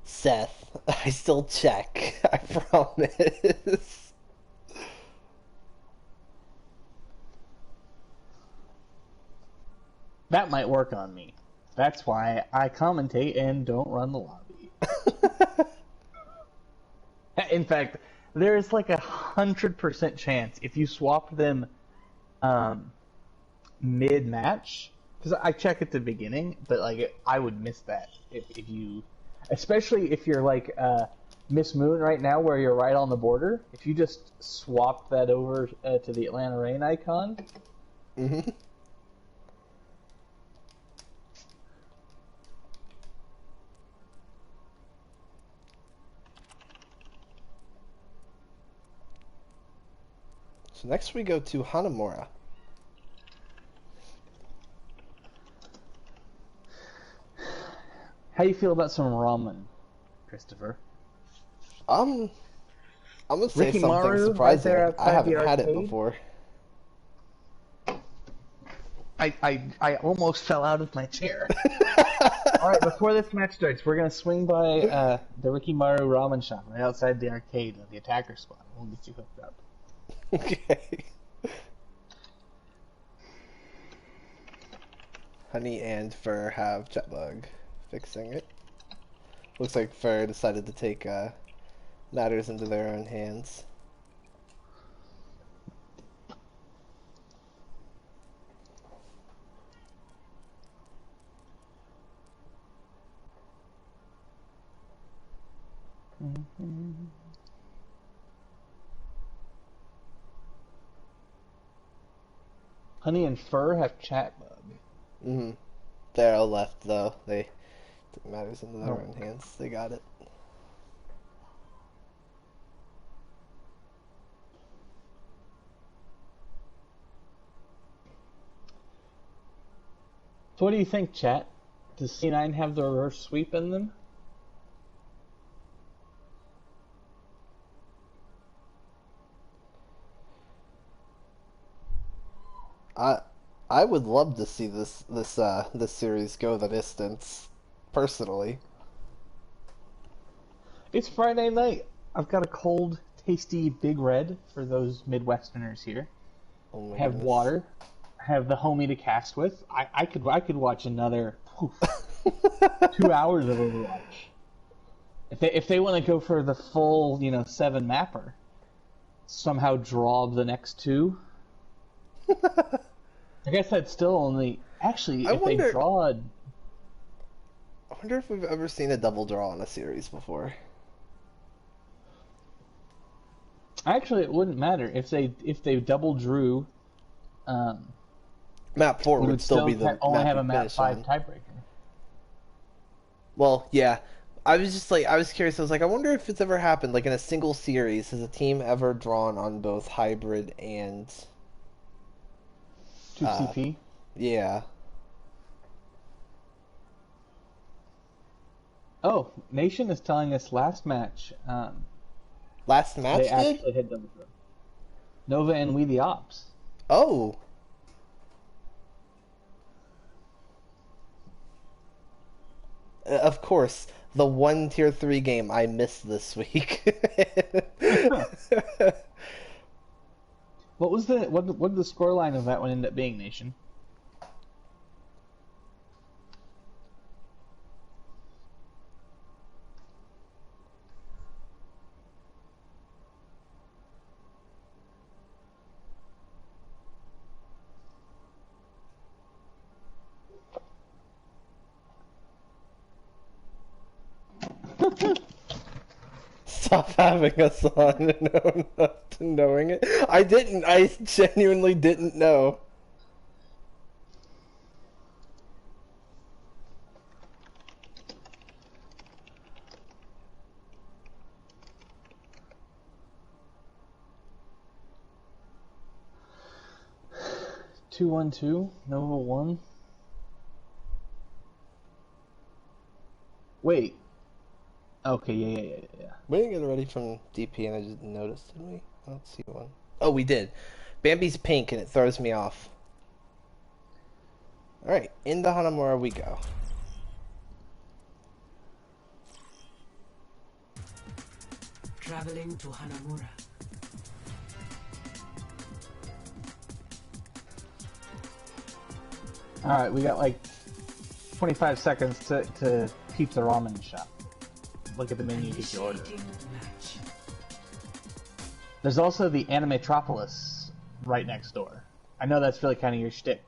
Seth, I still check. I promise. That might work on me. That's why I commentate and don't run the lobby. In fact, there's like 100% chance if you swap them mid-match, because I check at the beginning, but like I would miss that if you, especially if you're like Miss Moon right now, where you're right on the border. If you just swap that over to the Atlanta Rain icon. Mm-hmm. So next we go to Hanamura. How do you feel about some ramen, Christopher? I'm gonna say Ricky something Maru, surprising. right there I haven't outside the had it arcade? before. I almost fell out of my chair. All right, before this match starts, we're gonna swing by the Ricky Maru ramen shop right outside the arcade, the attacker spot. We'll get you hooked up. Okay. Honey and Fur have Jetbug fixing it. Looks like Fur decided to take matters into their own hands. Honey and Fur have chat mode. Mm-hmm. They're all left though. They took matters into their Oh. own hands. They got it. So what do you think, chat? Does C9 have the reverse sweep in them? I would love to see this series go the distance, personally. It's Friday night. I've got a cold, tasty Big Red for those Midwesterners here. Oh my Have goodness. water. Have the homie to cast with. I could watch another 2 hours of Overwatch. If they want to go for the full 7 mapper, somehow draw the next 2. I guess that's still only actually I if they wonder- draw. I wonder if we've ever seen a double draw in a series before. Actually, it wouldn't matter if they double drew. Map 4 We would still be the only map have you a map finish 5 on. tiebreaker. Well, yeah. I was curious. I was like, I wonder if it's ever happened, like in a single series, has a team ever drawn on both hybrid and 2 CP. yeah. Oh, Nation is telling us last match. Last match They did? actually hit double draw. Nova and We the Ops. Oh. Of course, the one tier 3 game I missed this week. What was what did the scoreline of that one end up being, Nation? Stop having us on and know not to knowing it. I didn't. I genuinely didn't know. Two 1-2 Nova 1. Wait. Okay, yeah. We didn't get ready from DP and I didn't notice, did we? I don't see one. Oh, we did. Bambi's pink and it throws me off. Alright, into Hanamura we go. Traveling to Hanamura. Alright, we got like 25 seconds to peep the ramen shop. Look at the menu, get your order. Initiating match. There's also the Animetropolis right next door. I know that's really kind of your shtick.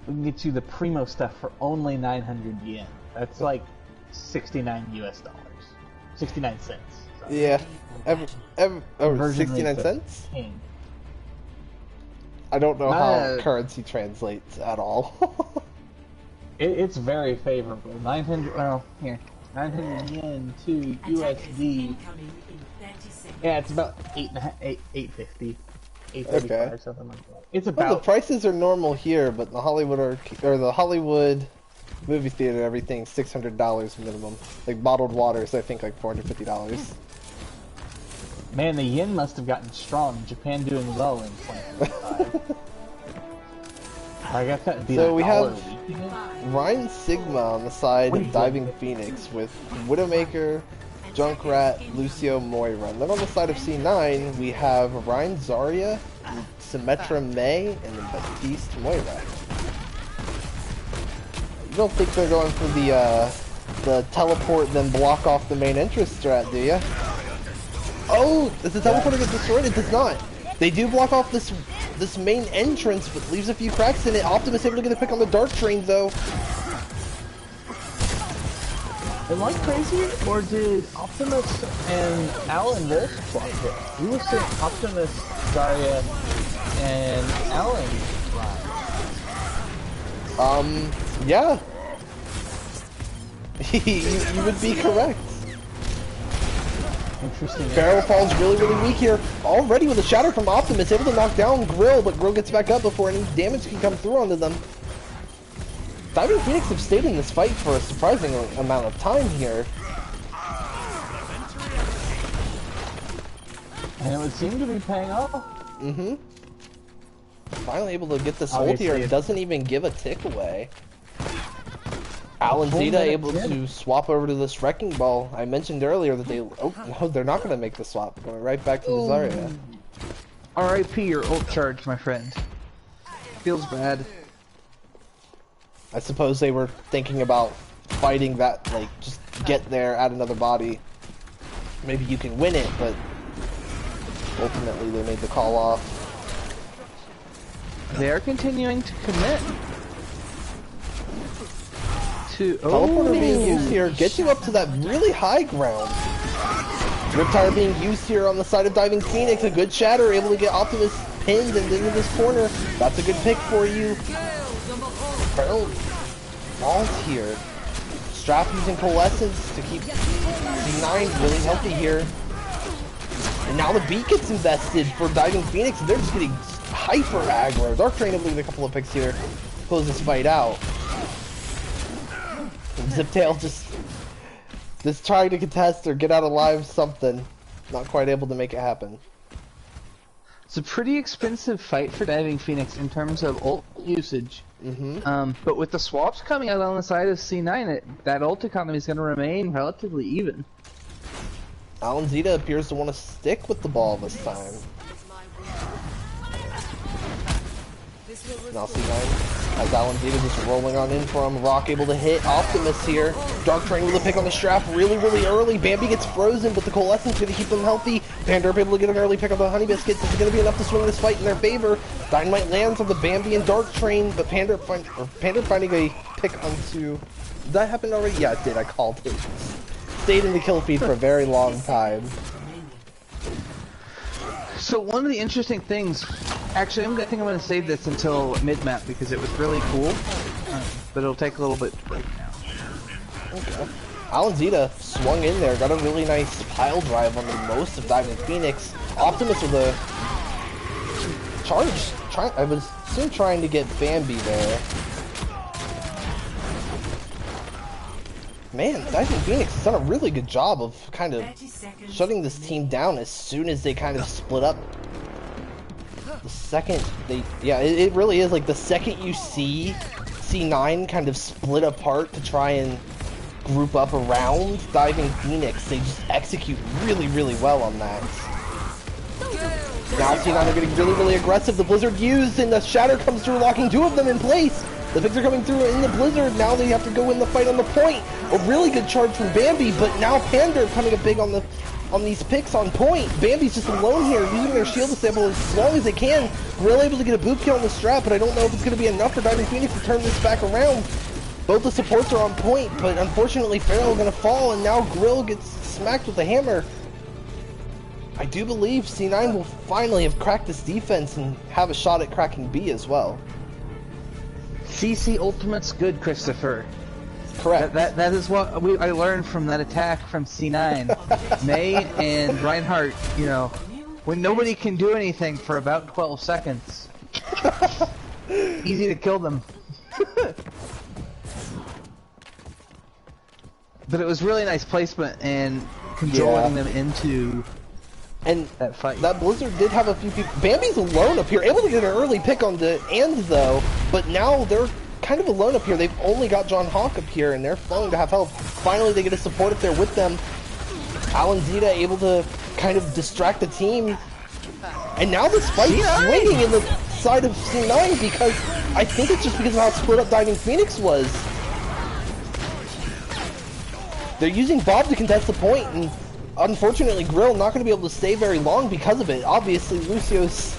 We can get you the primo stuff for only 900 yen. That's like 69 US dollars. 69 cents. Sorry. Yeah. Oh, Conversion 69 rate's a cents? king. I don't know how Uh, currency translates at all. It's very favorable. 900, well, here. 900 yen to Attackers USD. incoming in 30 seconds. Yeah, it's about 850. 835, Okay. something like that. It's Well, the about prices are normal here, but the Hollywood or the Hollywood movie theater, everything's $600 minimum. Like bottled water is I think like $450. man, the yen must have gotten strong. Japan doing well in 2025. I guess that'd be So the we dollar have- week, you know? Ryan Sigma on the side Wait, of Diving Phoenix with Widowmaker, Junkrat, Lucio, Moira. And then on the side of C9, we have Ryan Zarya, Symmetra May, and then Baptiste Moira. You don't think they're going for the teleport then block off the main entrance strat, do you? Oh, does the teleporter get destroyed? It does not. They do block off this main entrance, but leaves a few cracks in it. Optimus able to get a pick on the Dark Train, though. Am I crazy, or did Optimus and Alan Wolf block it? We were saying Optimus, Zarya, and Alan live. Yeah. you would be correct. Interesting. Barrel falls really weak here. Already with a shatter from Optimus, able to knock down Grill, but Grill gets back up before any damage can come through onto them. Diving Phoenix have stayed in this fight for a surprising amount of time here. And it would seem to be paying off. Mm-hmm. Finally able to get this hold here and doesn't even give a tick away. Alan Zeta able to swap over to this Wrecking Ball. I mentioned earlier that they... Oh, no, they're not going to make the swap. Going right back to the Zarya. R.I.P. your ult charge, my friend. Feels bad. I suppose they were thinking about fighting that, like, just get there, add another body. Maybe you can win it, but ultimately they made the call off. They are continuing to commit. Teleporter being used here gets you up to that really high ground. Riptire being used here on the side of Diving Phoenix. A good shatter, able to get Optimus pinned and into this corner. That's a good pick for you. Barrel falls here. Strap using Coalescence to keep Sea9 really healthy here. And now the beat gets invested for Diving Phoenix. They're just getting hyper aggro. Dark Train able to get a couple of picks here. Close this fight out. Ziptail just trying to contest or get out alive something. Not quite able to make it happen. It's a pretty expensive fight for Diving Phoenix in terms of ult usage. But with the swaps coming out on the side of Sea9, that ult economy is going to remain relatively even. Alan Zeta appears to want to stick with the ball this time. Now Sea9 has Alan Zeta just rolling on in for him. Rock able to hit Optimus here. Dark Train with a pick on the strap really early. Bambi gets frozen, but the Coalescence going to keep them healthy. Panderp able to get an early pick on the Honey Biscuits. This is going to be enough to swing this fight in their favor. Dynamite lands on the Bambi and Dark Train, but Panderp finding a pick onto... Did that happen already? Yeah, it did. I called it. Stayed in the kill feed for a very long time. So one of the interesting things, actually I think I'm going to save this until mid-map because it was really cool, but it'll take a little bit to break now. Okay. Alan Zeta swung in there, got a really nice pile drive on the most of Diving Phoenix. Optimus with a charge, I was still trying to get Bambi there. Man, Diving Phoenix has done a really good job of kind of shutting this team down as soon as they kind of split up. The second they, yeah, it really is like the second you see Sea9 kind of split apart to try and group up around Diving Phoenix, they just execute really well on that. Now Sea9 are getting really aggressive. The Blizzard used and the Shatter comes through, locking two of them in place. The picks are coming through in the Blizzard. Now they have to go in the fight on the point. A really good charge from Bambi, but now Pander coming up big on these picks on point. Bambi's just alone here, using their shield disable as long as they can. Grill able to get a boot kill on the strap, but I don't know if it's going to be enough for Diving Phoenix to turn this back around. Both the supports are on point, but unfortunately Farrell going to fall, and now Grill gets smacked with a hammer. I do believe Sea9 will finally have cracked this defense and have a shot at cracking B as well. CC Ultimate's good, Christopher. Correct. That is what I learned from that attack from C9. May and Reinhardt, you know, when nobody can do anything for about 12 seconds. Easy to kill them. But it was really nice placement and controlling them into that fight. That Blizzard did have a few people. Bambi's alone up here, able to get an early pick on the end though, but now they're kind of alone up here. They've only got John Hawk up here, and they're flowing to have help. Finally, they get a support up there with them. Alan Zeta able to kind of distract the team. And now this fight's swinging in the side of Sea9 because I think it's just because of how split up Diving Phoenix was. They're using Bob to contest the point, and unfortunately, Grill not going to be able to stay very long because of it. Obviously, Lucio's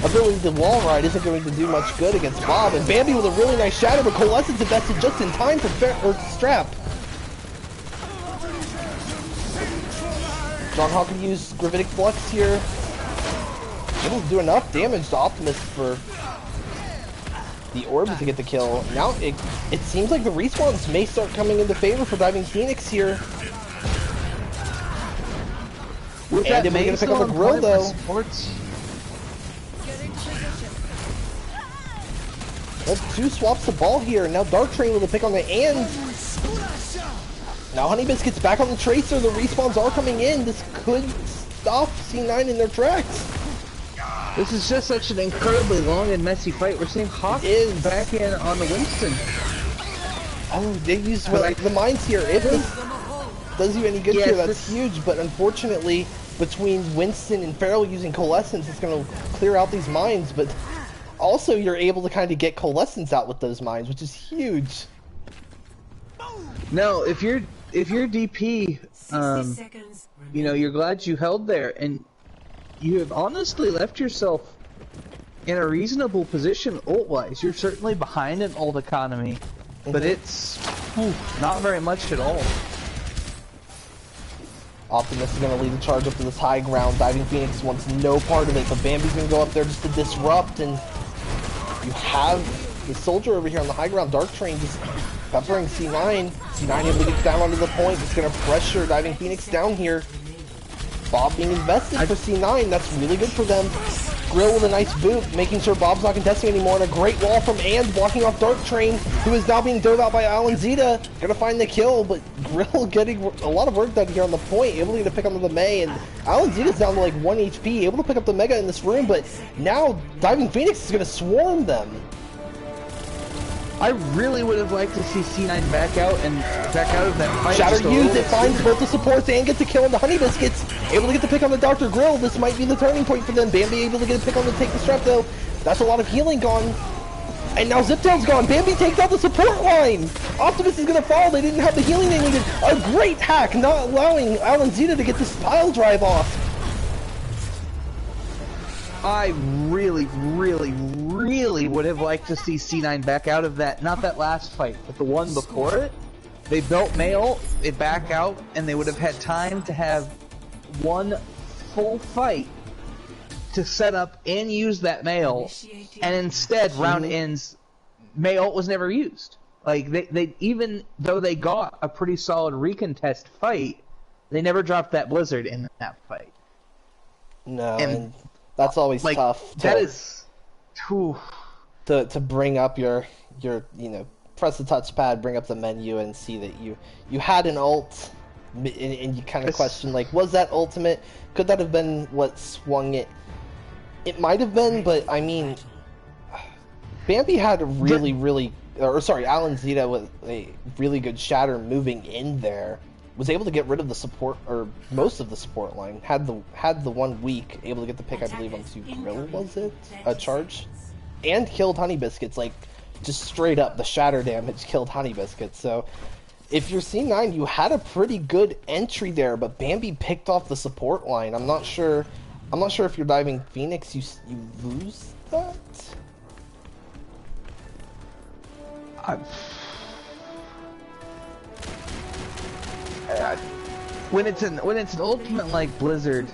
ability to wall ride isn't going to do much good against Bob. And Bambi with a really nice shatter, but Coalescence invested just in time for Strap. John Hawk can use Gravitic Flux here. Able to do enough damage to Optimus for the orb to get the kill. Now it seems like the respawns may start coming into favor for Diving Phoenix here. With And that if we're gonna pick up the Grill though. Two swaps the ball here. Now Dark Train with a pick on the and. Now Honey Biscuit's back on the Tracer. The respawns are coming in. This could stop C9 in their tracks. This is just such an incredibly long and messy fight. We're seeing Hawk back in on the Winston. Oh, they use the mines here. If this does you any good here, that's huge. But unfortunately, between Winston and Feral using Coalescence, it's going to clear out these mines. But also, you're able to kind of get Coalescence out with those mines, which is huge. No, if you're DP, you know, you're glad you held there, and you have honestly left yourself in a reasonable position ult-wise. You're certainly behind an ult economy, but it's not very much at all. Optimus is going to lead the charge up to this high ground. Diving Phoenix wants no part of it, but Bambi's going to go up there just to disrupt, and you have the soldier over here on the high ground. Dark Train just peppering C9. C9 able to get down onto the point. It's going to pressure Diving Phoenix down here. Bob being invested for C9, that's really good for them. Grill with a nice boot, making sure Bob's not contesting anymore, and a great wall from And blocking off Dark Train, who is now being dove out by Alan Zeta. Gonna find the kill, but Grill getting a lot of work done here on the point, able to pick up the May, and Alan Zeta's down to like 1 HP, able to pick up the Mega in this room, but now Diving Phoenix is gonna swarm them. I really would have liked to see C9 back out of that fight. Shatter used it, finds both the supports and gets the kill on the Honey Biscuits. Able to get the pick on the Dr. Grill. This might be the turning point for them. Bambi able to get a pick on the take the strap though. That's a lot of healing gone. And now Ziptail's gone. Bambi takes out the support line. Optimus is gonna fall. They didn't have the healing they needed. A great hack, not allowing Alan Zeta to get this pile drive off. I really would have liked to see C9 back out of that, not that last fight, but the one before it. They built Mail, they back out, and they would have had time to have one full fight to set up and use that Mail, and instead, round ends, Mail was never used. Like, they even though they got a pretty solid recontest fight, they never dropped that Blizzard in that fight. No, and that's always like, tough. That is to bring up your you know, press the touchpad, bring up the menu, and see that you had an ult, and you kind of question like, was that ultimate? Could that have been what swung it? It might have been, but I mean, Bambi had a Alan Zeta with a really good shatter moving in there. Was able to get rid of the support, or most of the support line. Had the one weak, able to get the pick, I believe, onto Grill, was it? A charge? And killed Honey Biscuits, like, just straight up, the shatter damage killed Honey Biscuits. So, if you're C9, you had a pretty good entry there, but Bambi picked off the support line. I'm not sure if you're Diving Phoenix, you lose that? When it's an ultimate like Blizzard,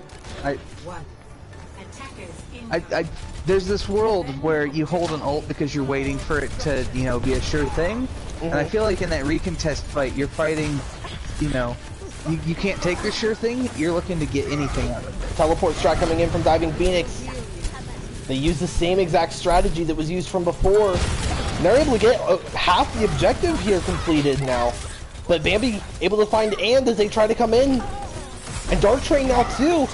there's this world where you hold an ult because you're waiting for it to, you know, be a sure thing. And I feel like in that recontest fight, you're fighting, you know, you can't take the sure thing. You're looking to get anything out of it. Teleport strat coming in from Diving Phoenix. They use the same exact strategy that was used from before. And they're able to get half the objective here completed now. But Bambi able to find And as they try to come in. And Dark Train now too.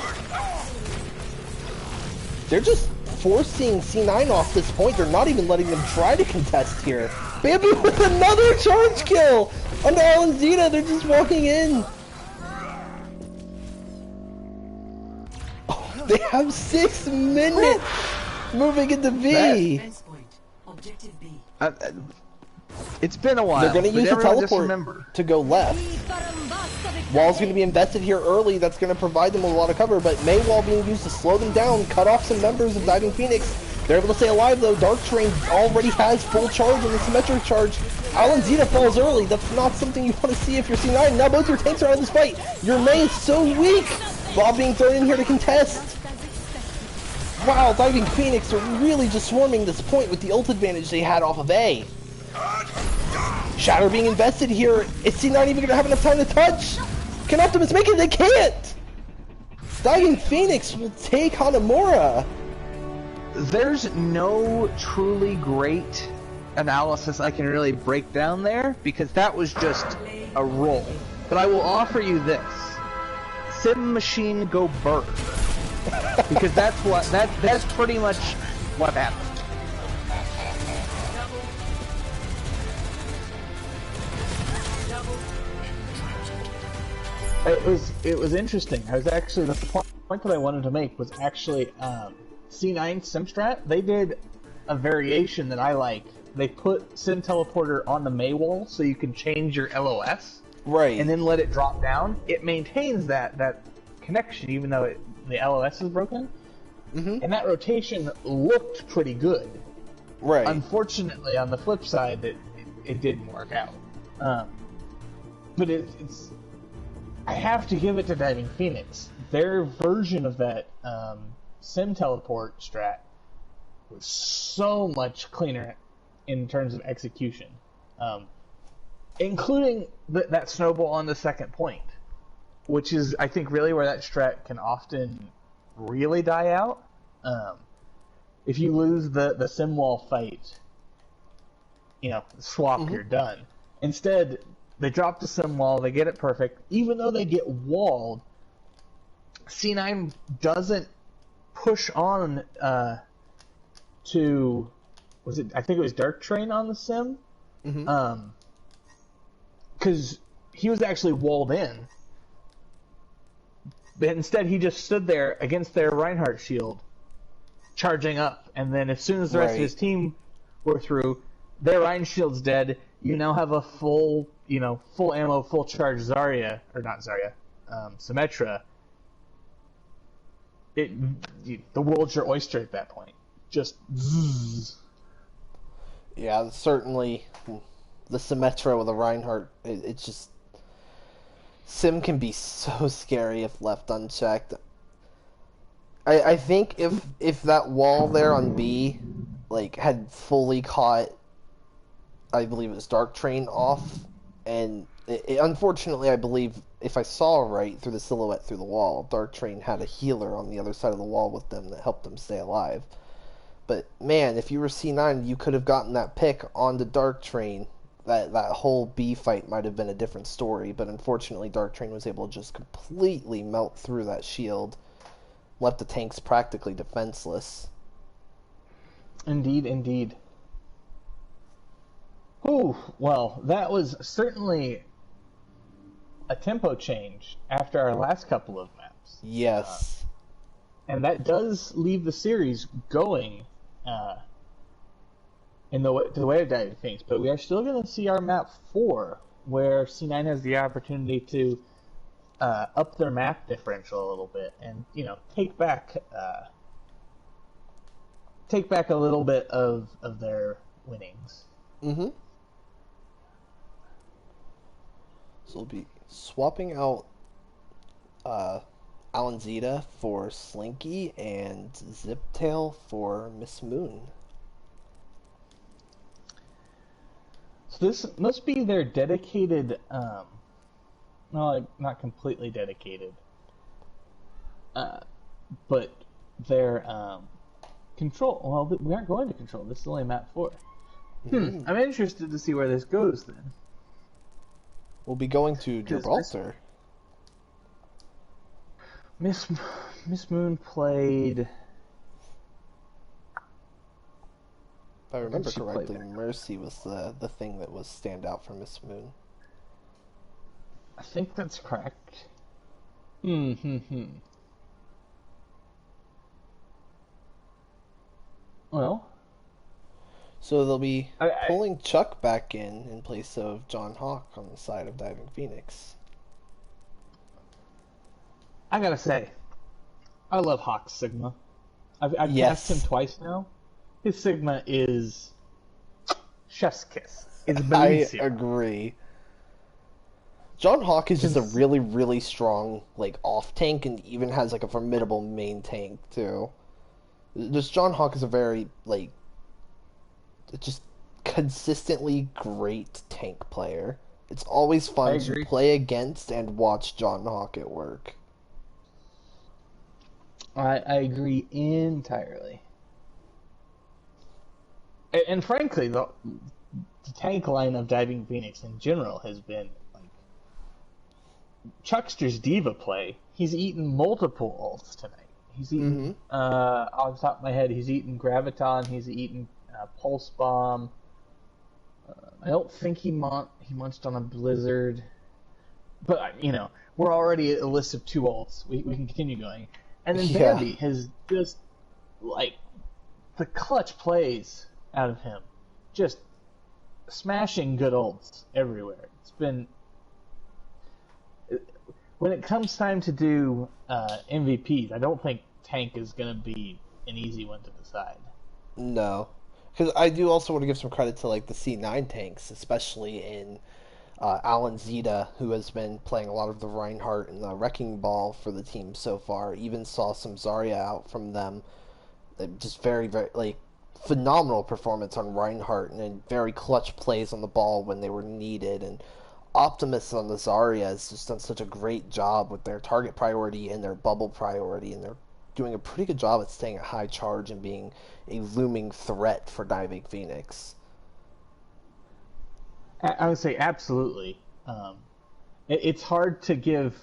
They're just forcing C9 off this point. They're not even letting them try to contest here. Bambi with another charge kill on Alan Zeta. They're just walking in. Oh, they have 6 minutes moving into B. It's been a while. They're going to use the teleport to go left. Wall's going to be invested here early. That's going to provide them with a lot of cover, but May Wall being used to slow them down, cut off some members of Diving Phoenix. They're able to stay alive though. Dark Train already has full charge and the symmetric charge. Alanzita falls early. That's not something you want to see if you're C9. Now both your tanks are out of this fight. Your May is so weak. Bob being thrown in here to contest. Wow, Diving Phoenix are really just swarming this point with the ult advantage they had off of A. Shatter being invested here. Is C9 even going to have enough time to touch? Can Optimus make it? They can't! Diving Phoenix will take Hanamura. There's no truly great analysis I can really break down there, because that was just a roll. But I will offer you this. Sim Machine go bird. Because that's pretty much what happened. It was interesting. I was actually the point that I wanted to make was actually C9 Simstrat. They did a variation that I like. They put Sim Teleporter on the May wall so you can change your LOS, right, and then let it drop down. It maintains that connection even though the LOS is broken. Mm-hmm. And that rotation looked pretty good. Right. Unfortunately, on the flip side, it didn't work out. But it's I have to give it to Diving Phoenix. Their version of that Sim Teleport strat was so much cleaner in terms of execution, including that snowball on the second point, which is, I think, really where that strat can often really die out. If you lose the Sim Wall fight, swap, you're done. Instead, they drop the Sim Wall, they get it perfect. Even though they get walled, C9 doesn't push on to... I think it was Dark Train on the Sim? Mm-hmm. Because he was actually walled in. But instead, he just stood there against their Reinhardt shield, charging up. And then as soon as the rest of his team were through, their Rein shield's dead. You now have a full ammo, full charge Zarya, or not Zarya, Symmetra. The world's your oyster at that point. Just zzz. Yeah, certainly the Symmetra with a Reinhardt, it's just... Sim can be so scary if left unchecked. I think if that wall there on B had fully caught, I believe it was Dark Train off, and unfortunately I believe, if I saw right through the silhouette through the wall, Dark Train had a healer on the other side of the wall with them that helped them stay alive. But man, if you were C9, you could have gotten that pick on the Dark Train. That whole B fight might have been a different story, but unfortunately Dark Train was able to just completely melt through that shield, left the tanks practically defenseless. Indeed, indeed. Oh, well, that was certainly a tempo change after our last couple of maps. Yes. And that does leave the series going in the way of Diving Phoenix, but we are still going to see our map 4, where C9 has the opportunity to up their map differential a little bit, and take back a little bit of their winnings. Mm-hmm. So we'll be swapping out Alanzita for Slinky and Ziptail for Miss Moon. So this must be their dedicated, well, not completely dedicated, but their control. Well, we aren't going to control. This is only map 4. I'm interested to see where this goes then. We'll be going to Gibraltar. Miss Moon played... If I remember correctly, Mercy was the thing that was stand out for Miss Moon. I think that's correct. Well... So they'll be pulling Chuck back in place of John Hawk on the side of Diving Phoenix. I gotta say, I love Hawk's Sigma. I've Yes. cast him twice now. His Sigma is chef's kiss. It's I bellissimo. agree. John Hawk is just a really, really strong, like, off tank and even has, like, a formidable main tank, too. Just John Hawk is a very, like, just consistently great tank player. It's always I fun to agree. play against and watch John Hawk at work. I agree entirely. And frankly, the tank line of Diving Phoenix in general has been like Chuckster's diva play. He's eaten multiple ults tonight. He's eaten, off the top of my head, he's eaten Graviton, he's eaten Pulse Bomb. I don't think he munched on a Blizzard. But, you know, we're already at a list of 2 ults. We can continue going. And then Yeah. Bambi has just, like, the clutch plays out of him. Just smashing good ults everywhere. It's been... When it comes time to do MVPs, I don't think tank is going to be an easy one to decide. No. Because I do also want to give some credit to, like, the C9 tanks, especially in Alan Zeta, who has been playing a lot of the Reinhardt and the Wrecking Ball for the team so far. Even saw some Zarya out from them. Just very, very, like, phenomenal performance on Reinhardt and very clutch plays on the ball when they were needed. And Optimus on the Zarya has just done such a great job with their target priority and their bubble priority, and they're doing a pretty good job at staying at high charge and being a looming threat for Diving Phoenix. I would say absolutely. It's hard to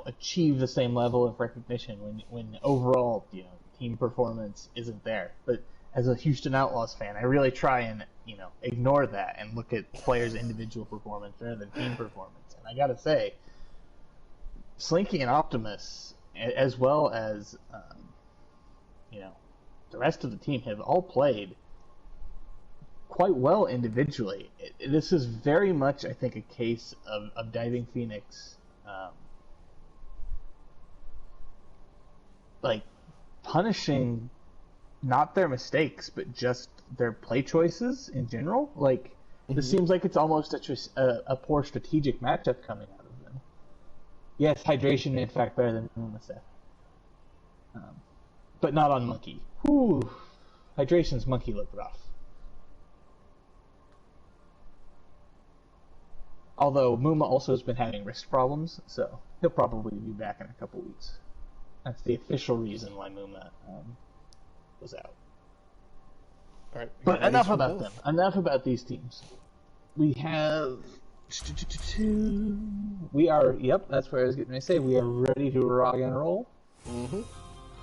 achieve the same level of recognition when overall, team performance isn't there. But as a Houston Outlaws fan, I really try and, ignore that and look at players' individual performance rather than team performance. And I gotta say, Slinky and Optimus, as well as, the rest of the team have all played quite well individually. This is very much, I think, a case of Diving Phoenix, punishing not their mistakes, but just their play choices in general. This seems like it's almost a poor strategic matchup coming out of them. Yes, hydration, in fact, better than Mumaseth. But not on Monkey. Whew. Hydration's Monkey looked rough. Although Muma also has been having wrist problems, so he'll probably be back in a couple weeks. That's the official reason why Muma was out. All right, But enough about them. Enough about these teams. We have... We are... Yep, that's what I was getting to say. We are ready to rock and roll. Mm-hmm.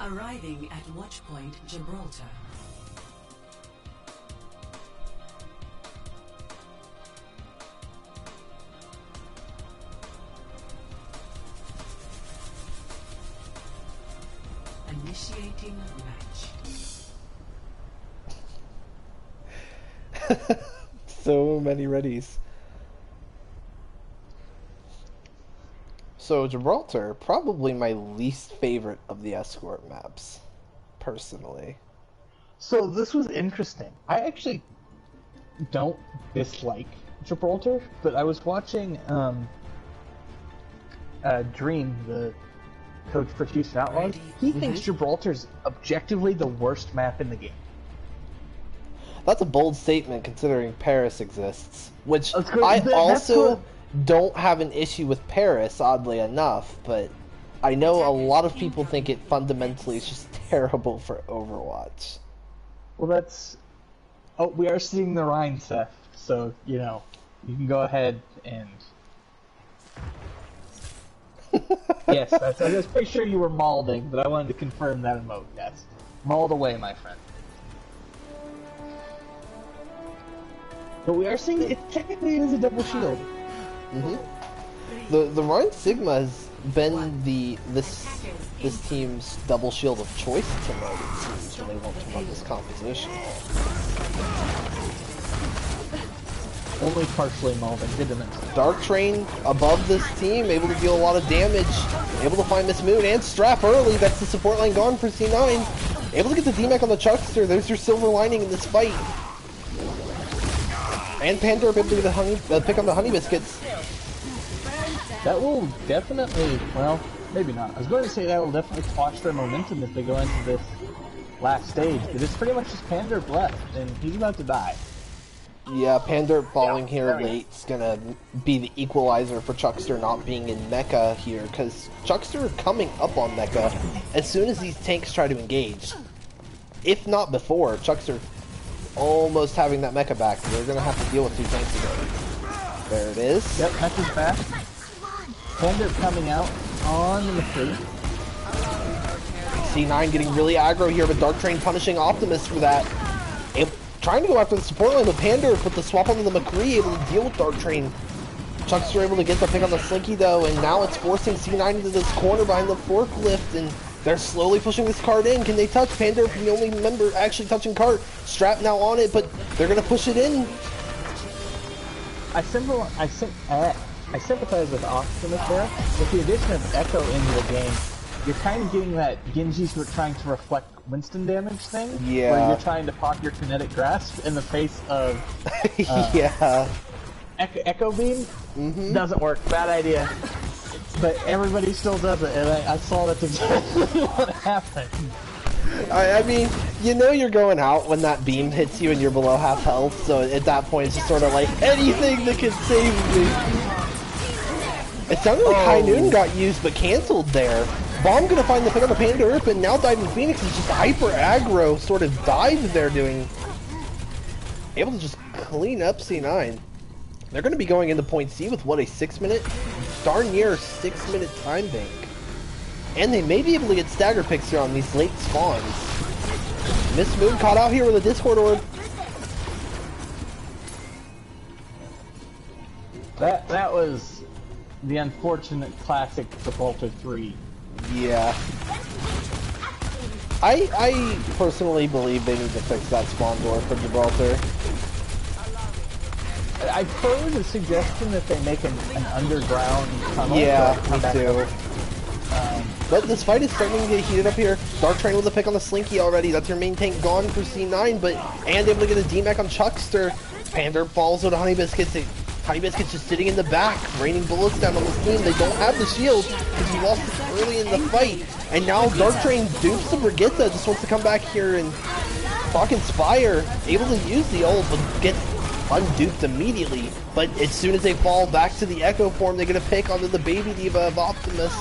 Arriving at Watchpoint Gibraltar. Initiating match. So many readies. So Gibraltar, probably my least favorite of the escort maps, personally. So this was interesting. I actually don't dislike Gibraltar, but I was watching Dream, the coach for Houston Outlaws. He thinks Gibraltar's objectively the worst map in the game. That's a bold statement considering Paris exists, which That's good. I That's also what- don't have an issue with Paris, oddly enough, but I know a lot of people think it fundamentally is just terrible for Overwatch. Well, that's... Oh, we are seeing the Rhine, Seth, so, you can go ahead and... Yes, I was pretty sure you were maulding, but I wanted to confirm that emote, yes. Mauled away, my friend. But we are seeing it technically is a double shield. The Rhine Sigma has been this team's double shield of choice tonight, it seems, when they won't come up this composition. Only partially molding. Good to know. Dark Train above this team, able to deal a lot of damage, able to find Miss Moon and Strap early. That's the support line gone for C9. Able to get the D-Mac on the Chuckster. There's your silver lining in this fight. And Panda able to get the pick on the Honey Biscuits. That will definitely, well, maybe not. I was going to say that will definitely quash their momentum if they go into this last stage, but it's pretty much just Panderp left, and he's about to die. Yeah, Panderp falling here late is gonna be the equalizer for Chuckster not being in Mecha here, because Chuckster coming up on Mecha as soon as these tanks try to engage. If not before, Chuckster almost having that Mecha back. They're gonna have to deal with 2 tanks again. There it is. Yep, Mecha's back. Panderp coming out on the McCree. C9 getting really aggro here, but Dark Train punishing Optimus for that. Trying to go after the support line, but Panderp with the swap onto the McCree able to deal with Dark Train. Chuckster able to get the pick on the Slinky though, and now it's forcing C9 into this corner behind the forklift, and they're slowly pushing this cart in. Can they touch? Panderp, the only member actually touching cart. Strap now on it, but they're gonna push it in. I sympathize with Optimus there. With the addition of Echo into the game, you're kind of getting that Genji's trying to reflect Winston damage thing. Yeah. Where you're trying to pop your kinetic grasp in the face of yeah. Echo Beam. Doesn't work. Bad idea. But everybody still does it, and I saw that's exactly what happened. I mean, you know you're going out when that beam hits you and you're below half health, so at that point it's just sort of like, anything that can save me. It sounded like High Noon got used but cancelled there. Bomb gonna find the pick on the Panderp, and now Diving Phoenix is just a hyper aggro sort of dive they're doing. Able to just clean up C9. They're gonna be going into point C with what, a 6-minute? Darn near 6-minute time bank. And they may be able to get stagger picks here on these late spawns. Miss Moon caught out here with a Discord Orb. That was the unfortunate classic Gibraltar 3. Yeah. I personally believe they need to fix that spawn door for Gibraltar. I pose a suggestion that they make an underground tunnel. Yeah, me too. But this fight is starting to get heated up here. Dark Train with a pick on the Slinky already. That's your main tank gone for C9, but and able to get a D-Mac on Chuckster. Panderp falls with Honey Biscuits. Honey Biscuits just sitting in the back, raining bullets down on this team. They don't have the shield because he lost it early in the fight. And now Dark Train dupes the Brigitte, just wants to come back here and fucking Spire. Able to use the ult, but gets unduped immediately. But as soon as they fall back to the Echo form, they get a pick onto the Baby Diva of Optimus.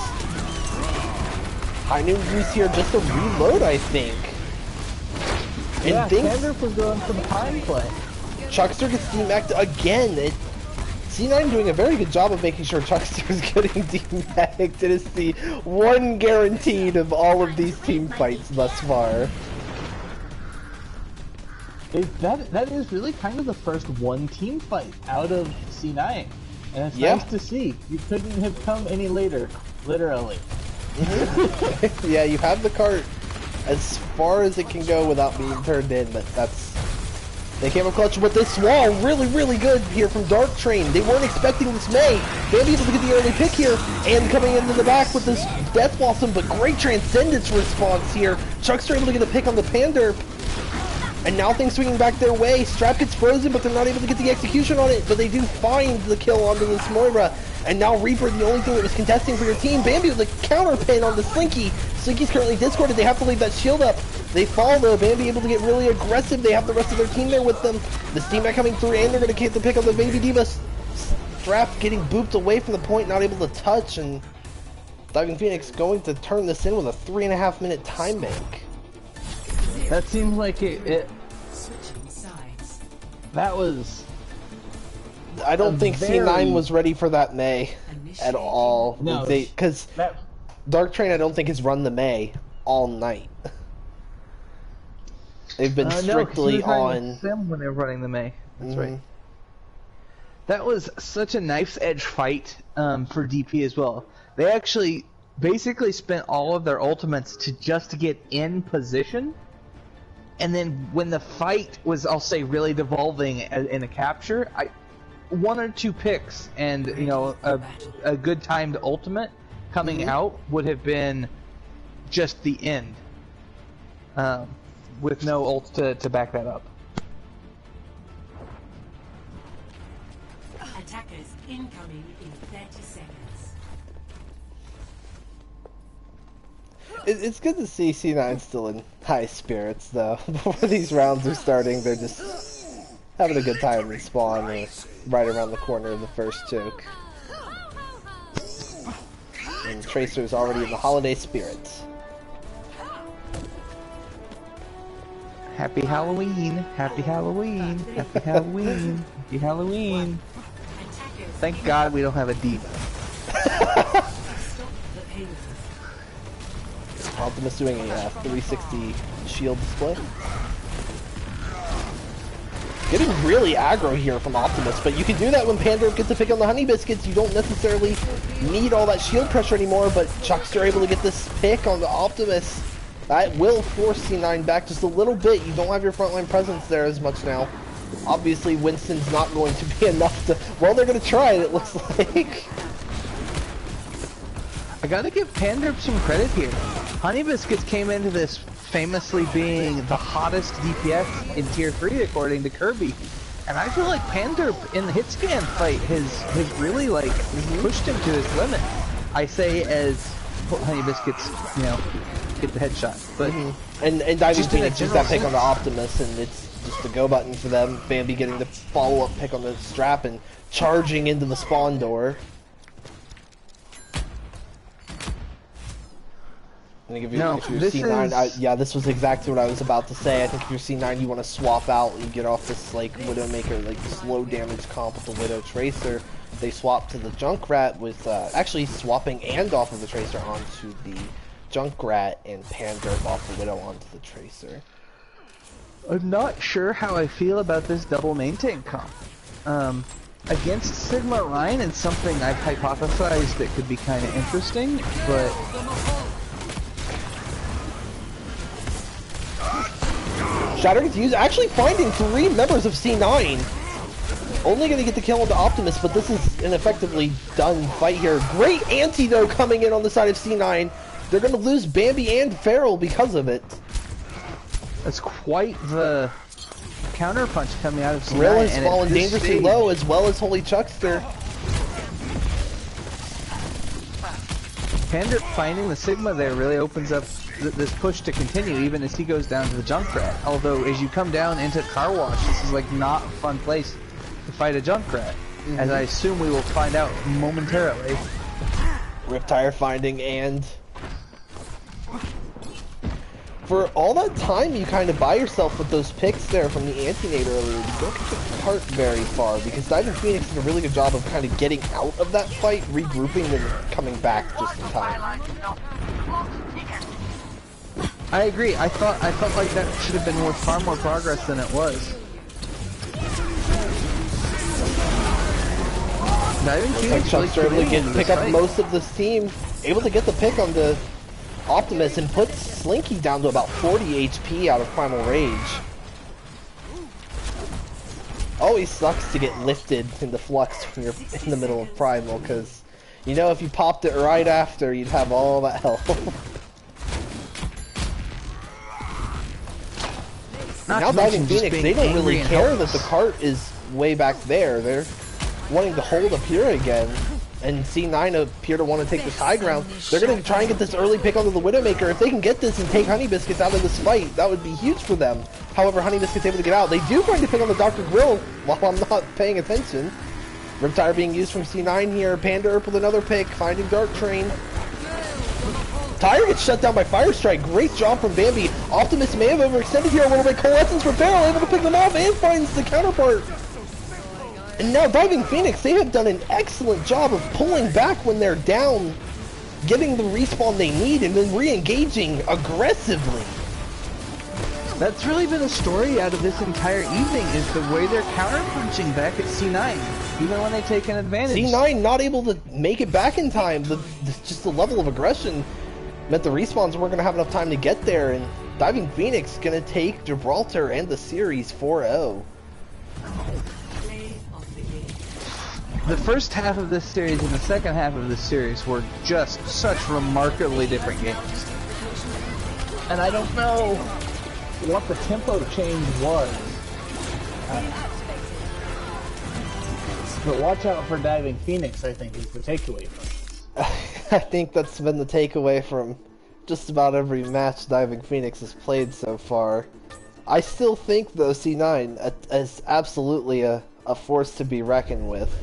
High Noon used here just to reload, I think. And yeah, Panderp was going for the pine play. Chuckster gets D-Mac'd again. C9 doing a very good job of making sure Chuckster is getting D-Mac'd. It is the one guaranteed of all of these team fights thus far. That is really kind of the first one team fight out of C9. And it's nice to see. You couldn't have come any later, literally. Yeah, you have the cart as far as it can go without being turned in, but they came up clutch with this wall. Really, really good here from Dark Train. They weren't expecting this May. They'll be able to get the early pick here, and coming into the back with this Death Blossom, but great Transcendence response here. Chuckster able to get a pick on the Panderp. And now things swinging back their way. Strap gets frozen, but they're not able to get the execution on it. But they do find the kill onto this Moira. And now Reaper, the only thing that was contesting for your team. Bambi with a counter pin on the Slinky. Slinky's currently discorded. They have to leave that shield up. They fall though. Bambi able to get really aggressive. They have the rest of their team there with them. The Steam Mat coming through, and they're going to get the pick on the Baby Diva. Strap getting booped away from the point, not able to touch. And Diving Phoenix going to turn this in with a 3.5 minute time bank. That seems like it Switching sides. that was... I don't think C9 was ready for that May at all. No, because Dark Train I don't think has run the May all night. They've been strictly on them when they were running the May. That's right. That was such a knife's edge fight for DP as well. They actually basically spent all of their ultimates to just get in position. And then when the fight was, I'll say, really devolving in a capture, one or two picks and, you know, a good timed ultimate coming out would have been just the end. With no ult to back that up. Attackers incoming in 30 seconds. It's good to see C9 still in high spirits, though. Before these rounds are starting, they're just having a good time in spawn, or right around the corner of the first choke. And Tracer's already in the holiday spirits. Happy Halloween! Happy Halloween! Happy Halloween! Happy Halloween! Thank God we don't have a diva. Optimus doing a 360 shield display. Getting really aggro here from Optimus, but you can do that when Pandorf gets a pick on the Honey Biscuits. You don't necessarily need all that shield pressure anymore, but Chuckster able to get this pick on the Optimus. That will force C9 back just a little bit. You don't have your frontline presence there as much now. Obviously, Winston's not going to be enough to... Well, they're going to try it looks like. I gotta give Pandorf some credit here. Honey Biscuits came into this famously being the hottest DPS in Tier 3 according to Kirby. And I feel like Pandorf in the hit scan fight has really like pushed him to his limit. I say as Honey Biscuits, you know, get the headshot. But and Diving Phoenix used that pick on the Optimus, and it's just the go button for them. Bambi getting the follow-up pick on the strap and charging into the spawn door. I think if you're C9, yeah, this was exactly what I was about to say. I think if you're C9, you want to swap out and get off this like Widowmaker, like slow damage comp with the Widow Tracer. They swap to the Junkrat with actually swapping and off of the Tracer onto the Junkrat, and Pandorf off the Widow onto the Tracer. I'm not sure how I feel about this double maintain comp. Against Sigma Ryan, it's something I've hypothesized that could be kind of interesting, but Shatter gets used, actually finding 3 members of C9. Only going to get the kill on the Optimus, but this is an effectively done fight here. Great anti-though coming in on the side of C9. They're going to lose Bambi and Feral because of it. That's quite the counterpunch coming out of C9. Grill has fallen dangerously low, as well as Holy Chuckster. Pandorf finding the Sigma there really opens up this push to continue, even as he goes down to the Junkrat. Although, as you come down into Car Wash, this is like not a fun place to fight a Junkrat, as I assume we will find out momentarily. Riptire finding, and for all that time you kind of buy yourself with those picks there from the Anti-Nade earlier, you don't get the cart very far, because Diving Phoenix did a really good job of kind of getting out of that fight, regrouping, and coming back just in time. I agree. I felt like that should have been worth far more progress than it was. Diving Phoenix Chuckster able to pick up most of this team, able to get the pick on the Optimus and puts Slinky down to about 40 HP out of Primal Rage. Always sucks to get lifted into Flux when you're in the middle of Primal, because you know if you popped it right after, you'd have all that health. Now Diving Phoenix, they don't really care that the cart is way back there. They're wanting to hold up here again, and C9 appear to want to take the high ground. They're going to try and get this early pick onto the Widowmaker. If they can get this and take Honey Biscuits out of this fight, that would be huge for them. However, Honey Biscuits able to get out. They do find a pick on the Dr. Grill while I'm not paying attention. Riptire being used from C9 here. Pandorf with another pick, finding Dark Train. Tire gets shut down by Fire Strike. Great job from Bambi. Optimus may have overextended here a little bit. Coalescence for Feral, able to pick them off and finds the counterpart. And now Diving Phoenix, they have done an excellent job of pulling back when they're down, getting the respawn they need, and then re-engaging aggressively. That's really been a story out of this entire evening, is the way they're counterpunching back at C9, even when they take an advantage. C9 not able to make it back in time. Just the level of aggression meant the respawns weren't going to have enough time to get there, and Diving Phoenix going to take Gibraltar and the series 4-0. the first half of this series and the second half of this series were just such remarkably different games. And I don't know what the tempo change was. But watch out for Diving Phoenix, I think, is the takeaway from this. I think that's been the takeaway from just about every match Diving Phoenix has played so far. I still think, though, Sea9 is absolutely a force to be reckoned with.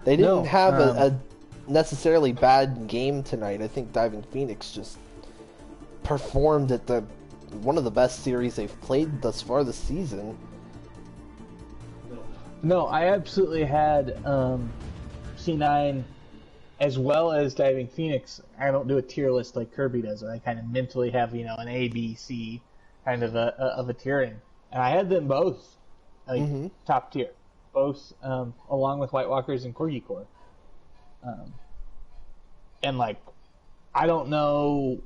They didn't have a necessarily bad game tonight. I think Diving Phoenix just performed at one of the best series they've played thus far this season. No, I absolutely had Sea9 as well as Diving Phoenix. I don't do a tier list like Kirby does. I kind of mentally have, an A, B, C kind of a tiering. And I had them both top tier. Both along with White Walkers and Corgi Core. And I don't know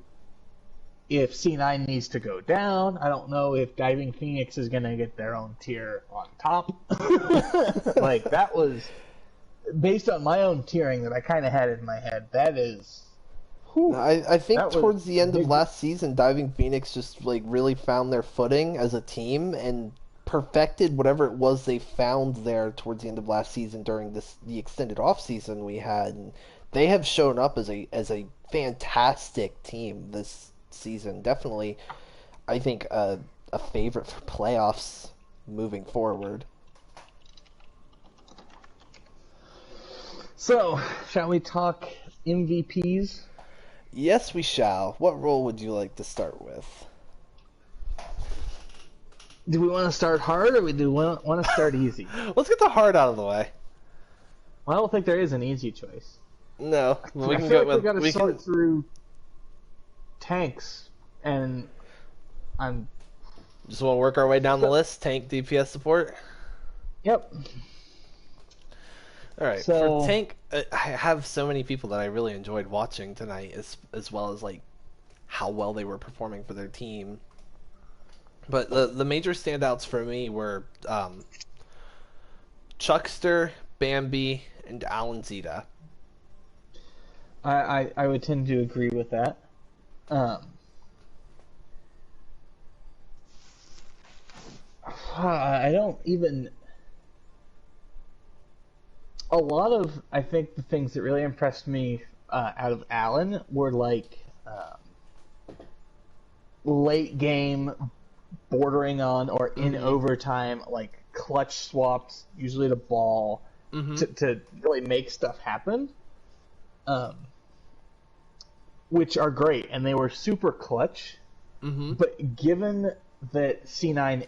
if Sea9 needs to go down. I don't know if Diving Phoenix is going to get their own tier on top. That was based on my own tiering that I kind of had in my head. That is... I think towards the end of last season, Diving Phoenix just really found their footing as a team and perfected whatever it was they found there towards the end of last season during the extended off season we had. And they have shown up as a fantastic team this season. Definitely, I think a favorite for playoffs moving forward. So, shall we talk MVPs? Yes, we shall. What role would you like to start with? Do we want to start hard or do we want to start easy? Let's get the hard out of the way. Well, I don't think there is an easy choice. No, we got to sort through tanks, and I'm just want to work our way down the list. Tank, DPS support. Yep. All right. So, for tank, I have so many people that I really enjoyed watching tonight, as well as how well they were performing for their team. But the major standouts for me were Chuckster, Bambi, and Alan Zeta. I would tend to agree with that. I don't even... A lot of, I think, the things that really impressed me out of Alan were late game, bordering on or in overtime, clutch swaps, usually the ball, to really make stuff happen, which are great, and they were super clutch. But given that Sea9,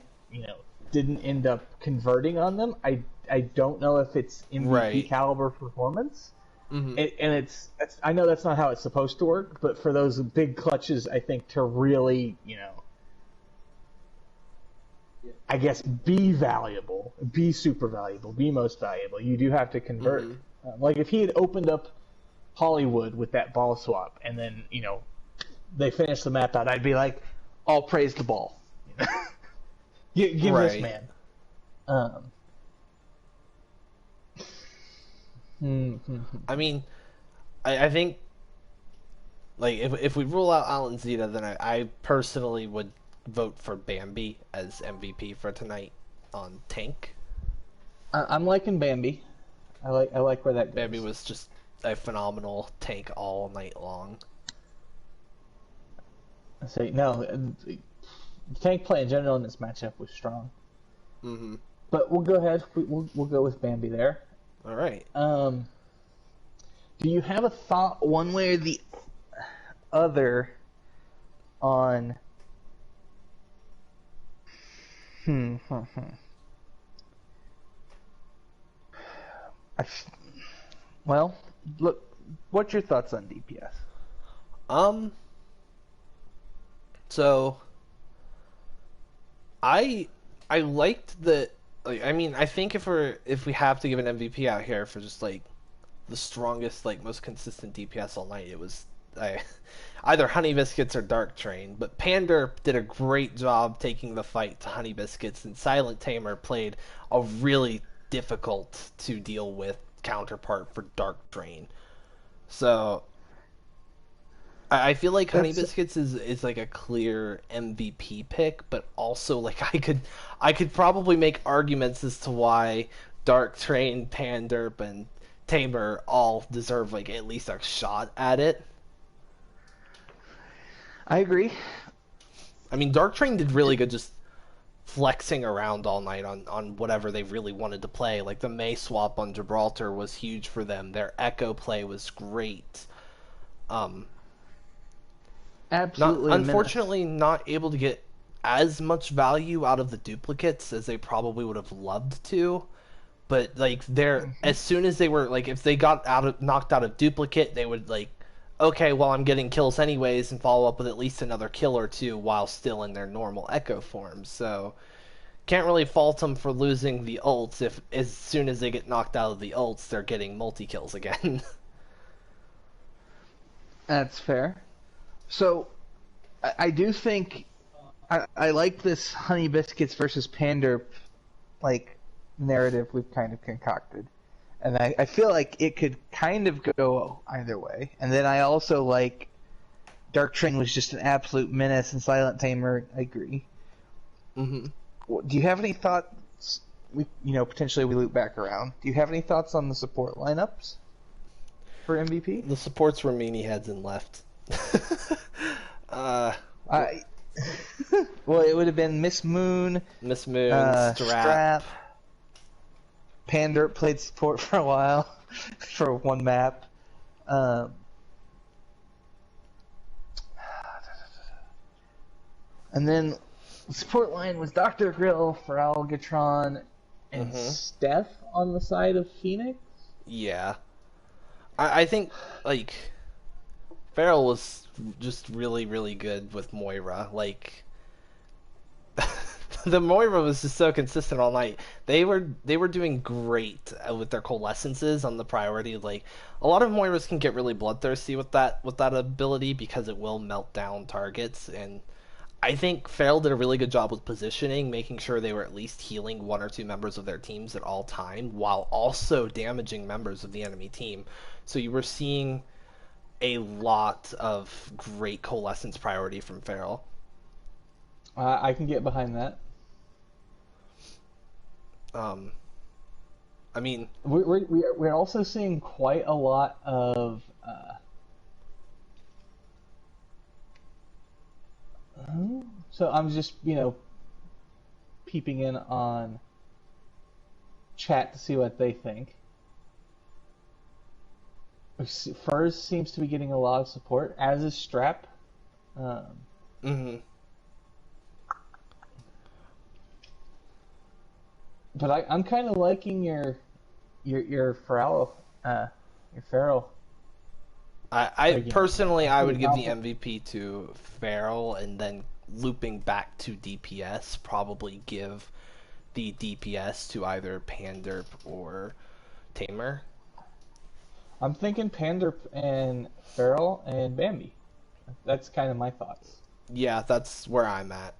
didn't end up converting on them, I don't know if it's MVP caliber performance. And it's I know that's not how it's supposed to work, but for those big clutches, I think to really, I guess be valuable, be super valuable, be most valuable, you do have to convert. If he had opened up Hollywood with that ball swap, and then, they finished the map out, I'd be like, all praise the ball. Give this man. I mean, I think, if we rule out Alan Zeta, then I personally would vote for Bambi as MVP for tonight on tank. I'm liking Bambi. I like where that goes. Bambi was just a phenomenal tank all night long. Tank play in general in this matchup was strong. But we'll go ahead. We'll go with Bambi there. All right. Do you have a thought one way or the other on? Well, look. What's your thoughts on DPS? So I liked the. I think if we have to give an MVP out here for just the strongest, most consistent DPS all night, it was either Honey Biscuits or Dark Train. But Pander did a great job taking the fight to Honey Biscuits, and Silent Tamer played a really difficult to deal with counterpart for Dark Drain. So I feel like Honey Biscuits is like a clear MVP pick, but also like I could probably make arguments as to why Dark Train, Panderp, and Tamer all deserve like at least a shot at it. I agree. I mean, Dark Train did really good just flexing around all night on whatever they really wanted to play. Like the May swap on Gibraltar was huge for them. Their Echo play was great. Absolutely. Unfortunately, not able to get as much value out of the duplicates as they probably would have loved to. But like as soon as they were like, if they got knocked out of duplicate, they would like, okay, well I'm getting kills anyways, and follow up with at least another kill or two while still in their normal Echo form. So can't really fault them for losing the ults if as soon as they get knocked out of the ults, they're getting multi kills again. That's fair. So, I do think I like this Honey Biscuits versus Panderp like narrative we've kind of concocted, and I feel like it could kind of go either way. And then I also like Dark Train was just an absolute menace, and Silent Tamer. I agree. Mm-hmm. Do you have any thoughts? Potentially we loop back around. Do you have any thoughts on the support lineups for MVP? The supports were meanie heads and left. Well, it would have been Miss Moon, Strap. Panderp played support for a while, for one map. And then the support line was Dr. Grill, Pharrell, Gatron, and Steph on the side of Phoenix. Yeah. I think, like, Farrell was just really, really good with Moira. Like, the Moira was just so consistent all night. They were doing great with their coalescences on the priority. Like, a lot of Moiras can get really bloodthirsty with that ability because it will melt down targets. And I think Farrell did a really good job with positioning, making sure they were at least healing one or two members of their teams at all time, while also damaging members of the enemy team. So you were seeing a lot of great coalescence priority from Farrell. I can get behind that. I mean, we're also seeing quite a lot of so I'm just peeping in on chat to see what they think. Furs seems to be getting a lot of support, as is Strap. But I'm kind of liking your Pharrell, your Farrell. I personally, I would give the MVP to Farrell, and then looping back to DPS, probably give the DPS to either Panderp or Tamer. I'm thinking Panderp and Farrell and Bambi. That's kind of my thoughts. Yeah, that's where I'm at.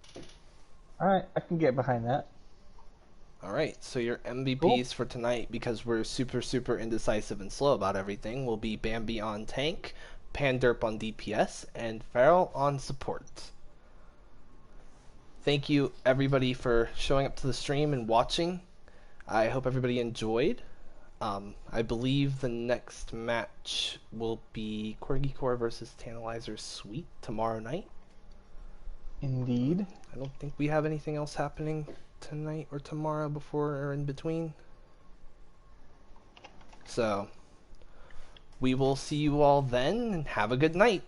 Alright, I can get behind that. Alright, so your MVPs for tonight, because we're super, super indecisive and slow about everything, will be Bambi on tank, Panderp on DPS, and Farrell on support. Thank you, everybody, for showing up to the stream and watching. I hope everybody enjoyed. I believe the next match will be Corgi Core versus Tantalizer Sweet tomorrow night. Indeed. I don't think we have anything else happening tonight or tomorrow before or in between. So, we will see you all then, and have a good night.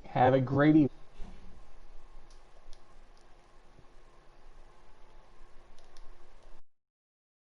Have a great evening.